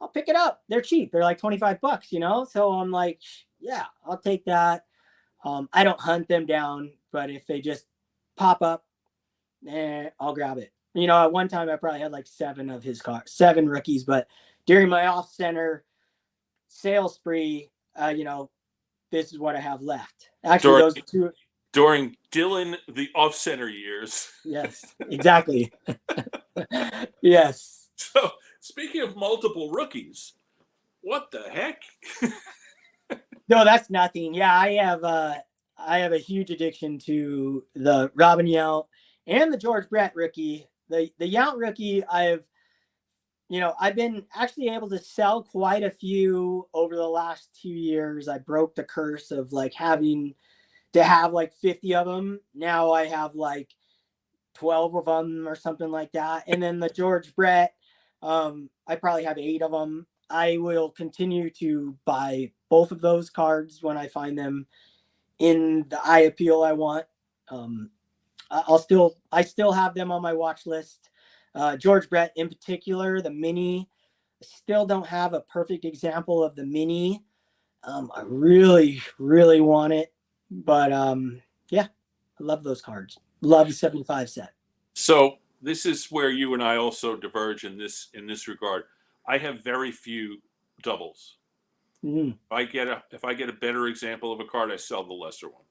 Speaker 2: I'll pick it up. They're cheap. They're like $25, you know? So I'm like, yeah, I'll take that. I don't hunt them down, but if they just pop up, I'll grab it. You know, at one time I probably had like 7 of his cards, 7 rookies, but during my off-center sales spree, you know, this is what I have left. Actually, those 2
Speaker 1: during Dylan the off-center years.
Speaker 2: Yes, exactly. Yes.
Speaker 1: So speaking of multiple rookies, what the heck?
Speaker 2: No, that's nothing. Yeah, I have a huge addiction to the Robin Yount and the George Brett rookie. The Yount rookie, I've been actually able to sell quite a few over the last 2 years. I broke the curse of like having to have like 50 of them. Now I have like 12 of them or something like that. And then the George Brett, I probably have 8 of them. I will continue to buy both of those cards when I find them in the eye appeal I want. I still have them on my watch list. George Brett in particular, the mini, I still don't have a perfect example of the mini. I really, really want it, but yeah, I love those cards. Love the 75 set.
Speaker 1: So this is where you and I also diverge in this regard. I have very few doubles.
Speaker 2: Mm.
Speaker 1: If I get a better example of a card, I sell the lesser one.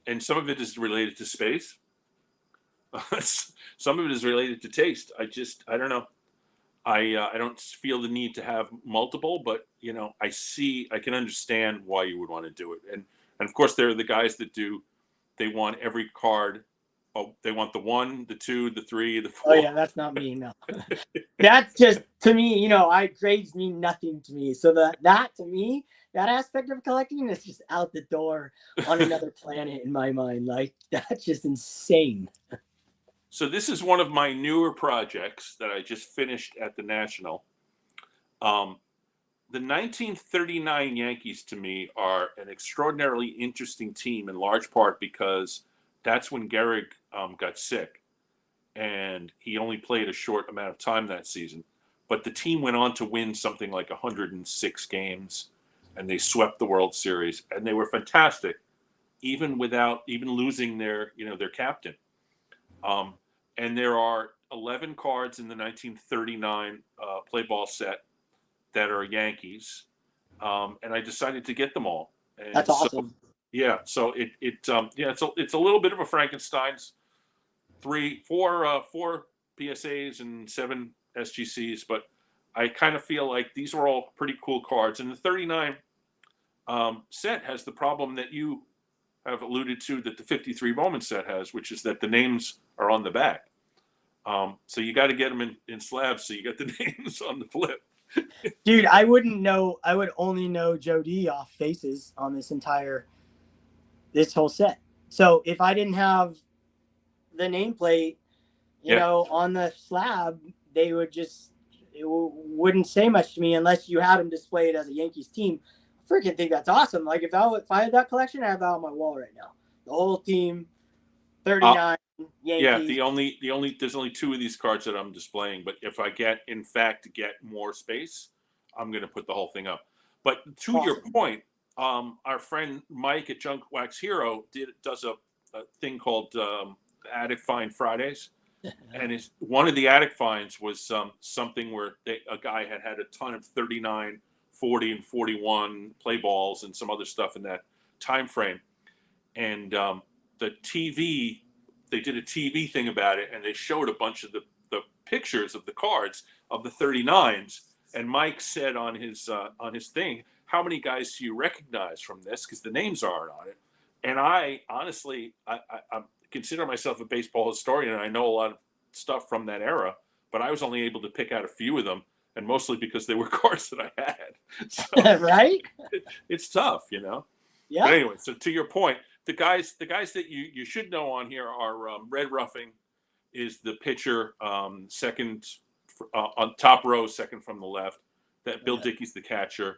Speaker 1: And some of it is related to space. Some of it is related to taste. I don't know. I don't feel the need to have multiple, but you know, I can understand why you would want to do it. And of course there are the guys that they want every card. Oh, they want the 1, the 2, the 3, the 4.
Speaker 2: Oh yeah, that's not me. No, that's just, to me, you know, grades mean nothing to me. So that to me, that aspect of collecting is just out the door on another planet in my mind. Like, that's just insane.
Speaker 1: So this is one of my newer projects that I just finished at the National. The 1939 Yankees to me are an extraordinarily interesting team, in large part because that's when Gehrig got sick, and he only played a short amount of time that season. But the team went on to win something like 106 games, and they swept the World Series, and they were fantastic, even losing their captain. And there are 11 cards in the 1939 play ball set that are Yankees, and I decided to get them all. And
Speaker 2: that's awesome.
Speaker 1: Yeah, so it's a little bit of a Frankenstein's, 4 PSAs and 7 SGCs, but I kind of feel like these are all pretty cool cards. And the 39 set has the problem that you have alluded to that the 53 Bowman set has, which is that the names are on the back. So you got to get them in slabs so you get the names on the flip.
Speaker 2: Dude, I wouldn't know. I would only know Joe D off faces on this whole set. So if I didn't have the nameplate, you know, on the slab, they would wouldn't say much to me unless you had them displayed as a Yankees team. I freaking think that's awesome. Like if I had that collection, I have that on my wall right now. The whole team, 39 Yankees.
Speaker 1: Yeah, there's only 2 of these cards that I'm displaying, but if I get more space, I'm going to put the whole thing up. But to your point, our friend Mike at Junk Wax Hero does a thing called Attic Find Fridays, and one of the attic finds was something where a guy had a ton of 39, 40, and 41 play balls and some other stuff in that time frame, and the TV. They did a TV thing about it, and they showed a bunch of the the pictures of the cards of the 39s, and Mike said on his thing, how many guys do you recognize from this? Because the names aren't on it. And I honestly, I consider myself a baseball historian, and I know a lot of stuff from that era, but I was only able to pick out a few of them, and mostly because they were cards that I had. So
Speaker 2: Right?
Speaker 1: it's tough, you know.
Speaker 2: Yeah.
Speaker 1: But anyway, so to your point, the guys that you should know on here are Red Ruffing is the pitcher, second on top row, second from the left. That Bill Dickey's the catcher.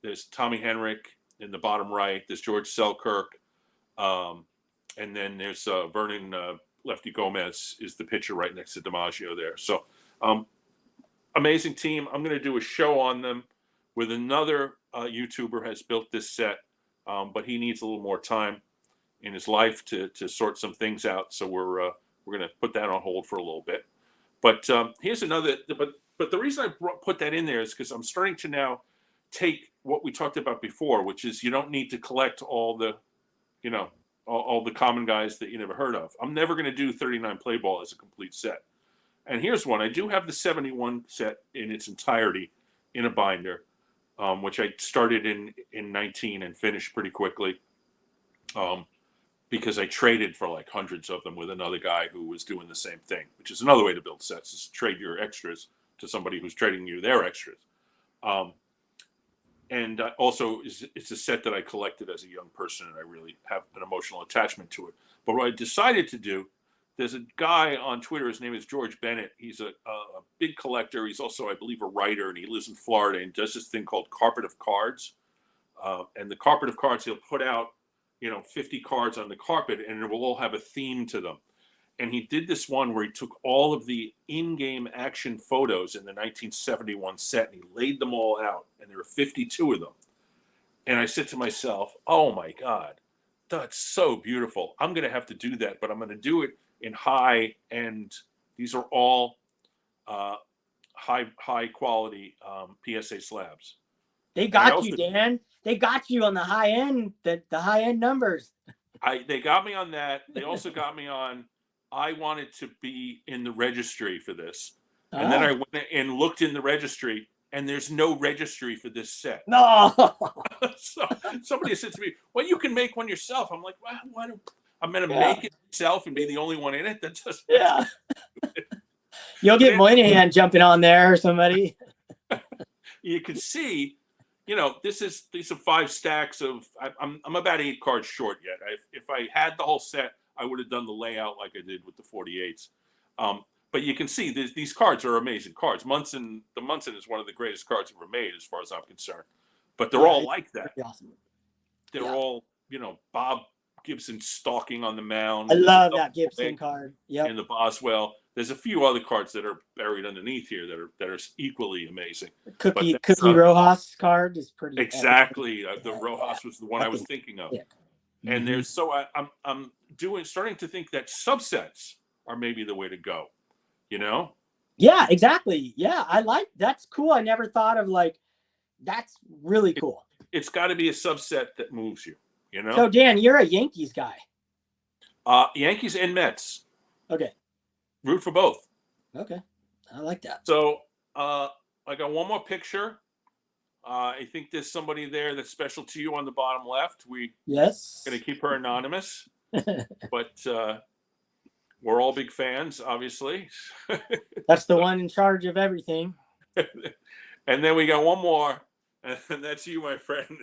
Speaker 1: There's Tommy Henrik in the bottom right. There's George Selkirk, and then there's Vernon Lefty Gomez is the pitcher right next to DiMaggio there. So amazing team. I'm going to do a show on them with another YouTuber has built this set, but he needs a little more time in his life to sort some things out. So we're going to put that on hold for a little bit. But here's another. But the reason I put that in there is because I'm starting to now take what we talked about before, which is you don't need to collect all the, you know, all the common guys that you never heard of. I'm never going to do 39 play ball as a complete set. And here's one. I do have the 71 set in its entirety in a binder, which I started in 19 and finished pretty quickly, because I traded for like hundreds of them with another guy who was doing the same thing, which is another way to build sets, is trade your extras to somebody who's trading you their extras. And also, it's a set that I collected as a young person, and I really have an emotional attachment to it. But what I decided to do, there's a guy on Twitter, his name is George Bennett. He's a big collector. He's also, I believe, a writer, and he lives in Florida and does this thing called Carpet of Cards. And the Carpet of Cards, he'll put out, 50 cards on the carpet, and it will all have a theme to them. And he did this one where he took all of the in-game action photos in the 1971 set, and he laid them all out, and there were 52 of them. And I said to myself, oh my God, that's so beautiful. I'm going to have to do that, but I'm going to do it in high end. These are all high quality PSA slabs.
Speaker 2: They got you, Dan. They got you on the high end, the high end numbers.
Speaker 1: They got me on that. They also got me on, I wanted to be in the registry for this. And then I went and looked in the registry, and there's no registry for this set.
Speaker 2: No.
Speaker 1: So somebody said to me, well, you can make one yourself. I'm like, well, why don't I'm going to make it myself and be the only one in it? That doesn't.
Speaker 2: Yeah. You'll get Moynihan jumping on there or somebody.
Speaker 1: You can see, these are 5 stacks of. I'm about 8 cards short yet. If I had the whole set, I would have done the layout like I did with the 48s. But you can see these cards are amazing cards. The Munson is one of the greatest cards ever made, as far as I'm concerned. But they're all like that.
Speaker 2: Awesome.
Speaker 1: They're all, Bob Gibson stalking on the mound.
Speaker 2: I love that Gibson card. Yeah.
Speaker 1: And the Boswell. There's a few other cards that are buried underneath here that are equally amazing.
Speaker 2: Cookie Rojas card is pretty.
Speaker 1: Exactly. The Rojas was the one I was thinking of.
Speaker 2: Yeah.
Speaker 1: And there's I'm starting to think that subsets are maybe the way to go.
Speaker 2: Yeah, exactly. Yeah, that's cool. I never thought of that's really cool.
Speaker 1: It's got to be a subset that moves you.
Speaker 2: So Dan, you're a Yankees guy.
Speaker 1: Yankees and Mets.
Speaker 2: Okay.
Speaker 1: Root for both.
Speaker 2: Okay, I like that.
Speaker 1: So I got one more picture. I think there's somebody there that's special to you on the bottom left.
Speaker 2: Yes.
Speaker 1: Going to keep her anonymous, but we're all big fans, obviously.
Speaker 2: That's the one in charge of everything.
Speaker 1: And then we got one more, and that's you, my friend,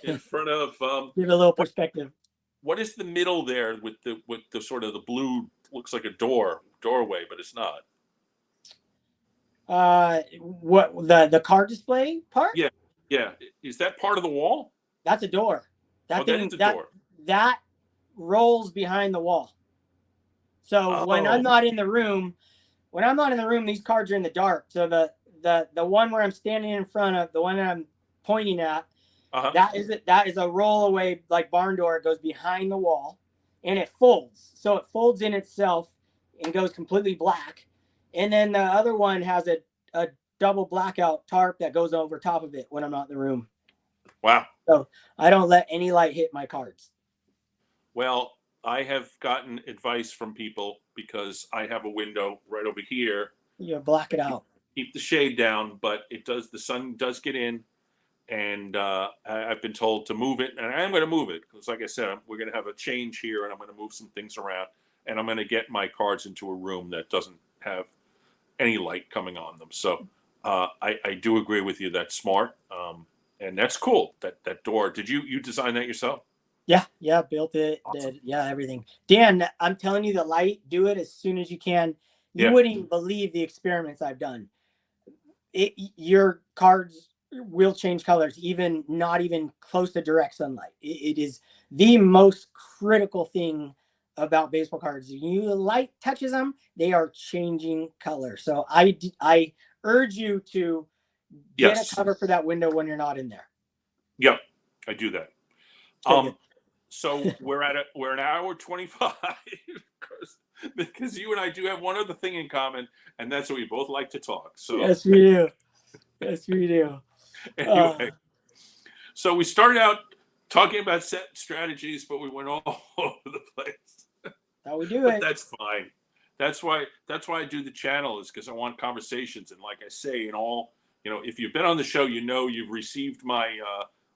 Speaker 1: in front of.
Speaker 2: Give it a little perspective.
Speaker 1: What is the middle there with the sort of the blue? Looks like a doorway, but it's not.
Speaker 2: What the card display part?
Speaker 1: Yeah. Is that part of the wall?
Speaker 2: That's a door.
Speaker 1: That is a door.
Speaker 2: That rolls behind the wall. So when I'm not in the room, these cards are in the dark. So the one where I'm standing in front of, the one that I'm pointing at, that is a rollaway like barn door. It goes behind the wall, and it folds. So it folds in itself and goes completely black. And then the other one has a double blackout tarp that goes over top of it when I'm not in the room.
Speaker 1: Wow.
Speaker 2: So I don't let any light hit my cards.
Speaker 1: Well, I have gotten advice from people because I have a window right over here.
Speaker 2: You black it out.
Speaker 1: Keep the shade down, but the sun does get in, and I've been told to move it, and I am going to move it because, like I said, we're going to have a change here, and I'm going to move some things around, and I'm going to get my cards into a room that doesn't have any light coming on them. So I do agree with you. That's smart, and that's cool. That door. Did you design that yourself?
Speaker 2: Yeah, built it,
Speaker 1: Awesome.
Speaker 2: did, yeah, everything. Dan, I'm telling you, the light, do it as soon as you can. You
Speaker 1: Yeah.
Speaker 2: wouldn't even believe the experiments I've done. Your cards will change colors, even not even close to direct sunlight. It is the most critical thing about baseball cards. You light touches them, they are changing color. So I urge you to get a
Speaker 1: Yes.
Speaker 2: cover for that window when you're not in there.
Speaker 1: Yep. I do that.
Speaker 2: Okay, good.
Speaker 1: So we're an hour 25 because you and I do have one other thing in common, and that's that we both like to talk. So
Speaker 2: Yes, we do. Yes, we do.
Speaker 1: anyway, so we started out talking about set strategies, but we went all over the place.
Speaker 2: How we do
Speaker 1: But
Speaker 2: it.
Speaker 1: that's fine. That's why I do the channel, is because I want conversations. And like I say, in all, if you've been on the show, you've received my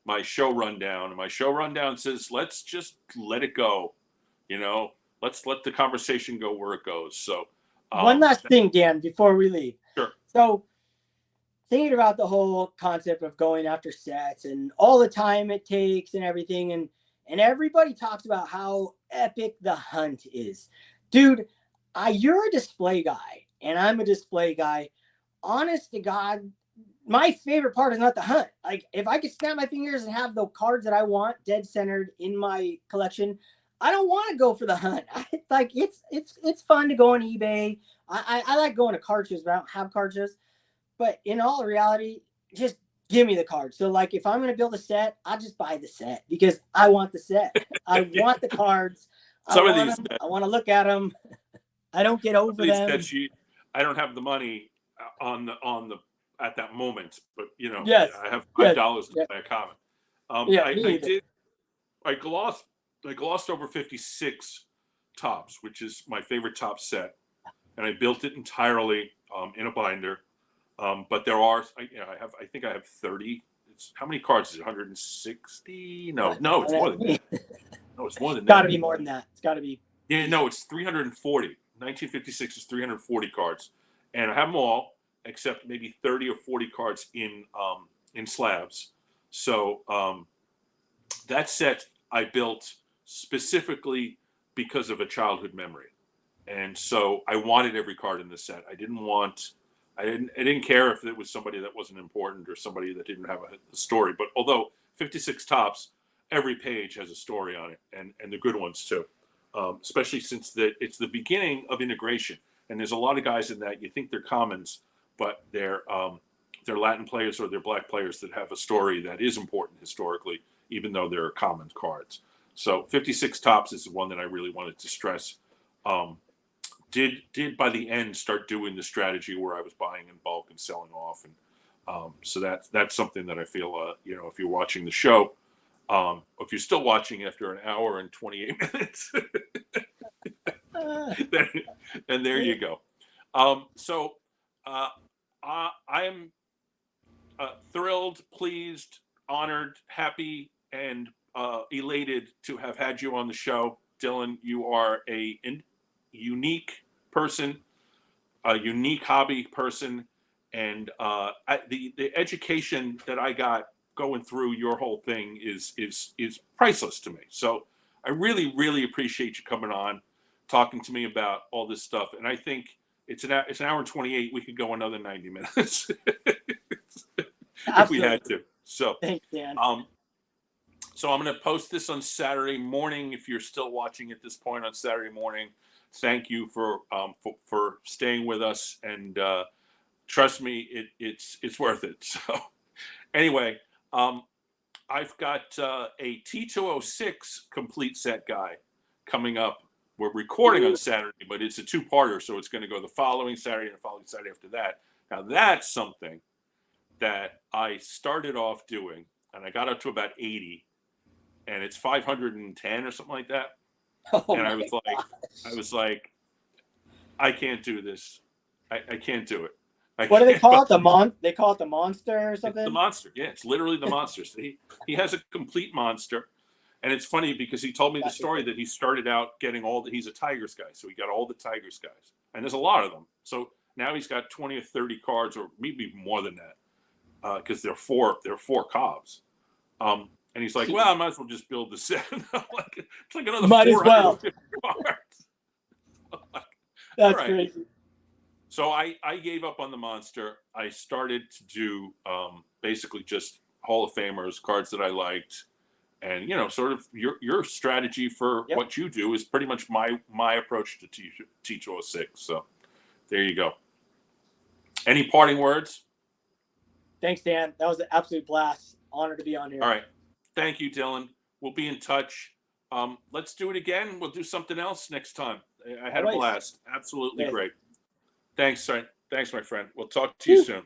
Speaker 1: my show rundown. And my show rundown says, let's just let it go. Let's let the conversation go where it goes. So
Speaker 2: One last thing, Dan, before we leave.
Speaker 1: Sure.
Speaker 2: So thinking about the whole concept of going after sets and all the time it takes and everything, and everybody talks about how epic the hunt is. Dude, you're a display guy and I'm a display guy. Honest to God, my favorite part is not the hunt. Like, if I could snap my fingers and have the cards that I want dead centered in my collection, I don't want to go for the hunt. It's fun to go on eBay. I like going to card shows, but I don't have card shows. But in all reality, just give me the card. So, like, if I'm going to build a set, I'll just buy the set because I want the set. I want the cards. I want to look at them. I don't get over them.
Speaker 1: I don't have the money on the at that moment, but
Speaker 2: Yes.
Speaker 1: I have $5 to buy a comic. I glossed over 56 tops, which is my favorite top set, and I built it entirely in a binder. But there are, I think I have 30. How many cards is it? 160? No, it's more than that. No, it's more than that.
Speaker 2: Got to be more than that. It's got to be.
Speaker 1: Yeah, no, it's 340. 1956 is 340 cards, and I have them all except maybe 30 or 40 cards in slabs. So that set I built specifically because of a childhood memory, and so I wanted every card in the set. I didn't care if it was somebody that wasn't important or somebody that didn't have a story. But although 56 tops, every page has a story on it, and the good ones too. Especially since it's the beginning of integration, and there's a lot of guys in that you think they're commons, but they're Latin players or they're black players that have a story that is important historically, even though they're common cards. So 56 tops is the one that I really wanted to stress. Did by the end start doing the strategy where I was buying in bulk and selling off, and so that's something that I feel if you're watching the show. If you're still watching after an hour and 28 minutes, then there you go. So I am thrilled, pleased, honored, happy, and elated to have had you on the show. Dylan, you are a unique person, a unique hobby person, and the education that I got going through your whole thing is priceless to me. So I really, really appreciate you coming on, talking to me about all this stuff. And I think it's an hour and 28. We could go another 90 minutes if we had to. So
Speaker 2: thanks, Dan.
Speaker 1: So I'm going to post this on Saturday morning. If you're still watching at this point on Saturday morning, thank you for staying with us, and trust me, it's worth it. So anyway. I've got a T206 complete set guy coming up. We're recording on Saturday, but it's a two-parter, so it's going to go the following Saturday and the following Saturday after that. Now, that's something that I started off doing, and I got up to about 80, and it's 510 or something like that.
Speaker 2: Oh
Speaker 1: And
Speaker 2: my
Speaker 1: I was like, I can't do this. I can't do it.
Speaker 2: What do they
Speaker 1: can't,
Speaker 2: call it? They call it the monster or
Speaker 1: it's the
Speaker 2: something?
Speaker 1: monster. Yeah, it's literally the monster. So he has a complete monster. And it's funny because he told me the
Speaker 2: That's
Speaker 1: story that he started out getting he's a Tigers guy. So he got all the Tigers guys. And there's a lot of them. So now he's got 20 or 30 cards, or maybe more than that. Because they're four Cobbs. And he's like, well, I might as well just build the set. Like, it's like another
Speaker 2: Might as well.
Speaker 1: 450 cards. Like,
Speaker 2: That's
Speaker 1: all right.
Speaker 2: crazy.
Speaker 1: So I gave up on the monster. I started to do basically just Hall of Famers, cards that I liked. And, sort of your strategy for what you do is pretty much my approach to teach 06. So there you go. Any parting words?
Speaker 2: Thanks, Dan. That was an absolute blast. Honor to be on here.
Speaker 1: All right. Thank you, Dylan. We'll be in touch. Let's do it again. We'll do something else next time. I had a blast. Absolutely great. Thanks, my friend. We'll talk to you soon.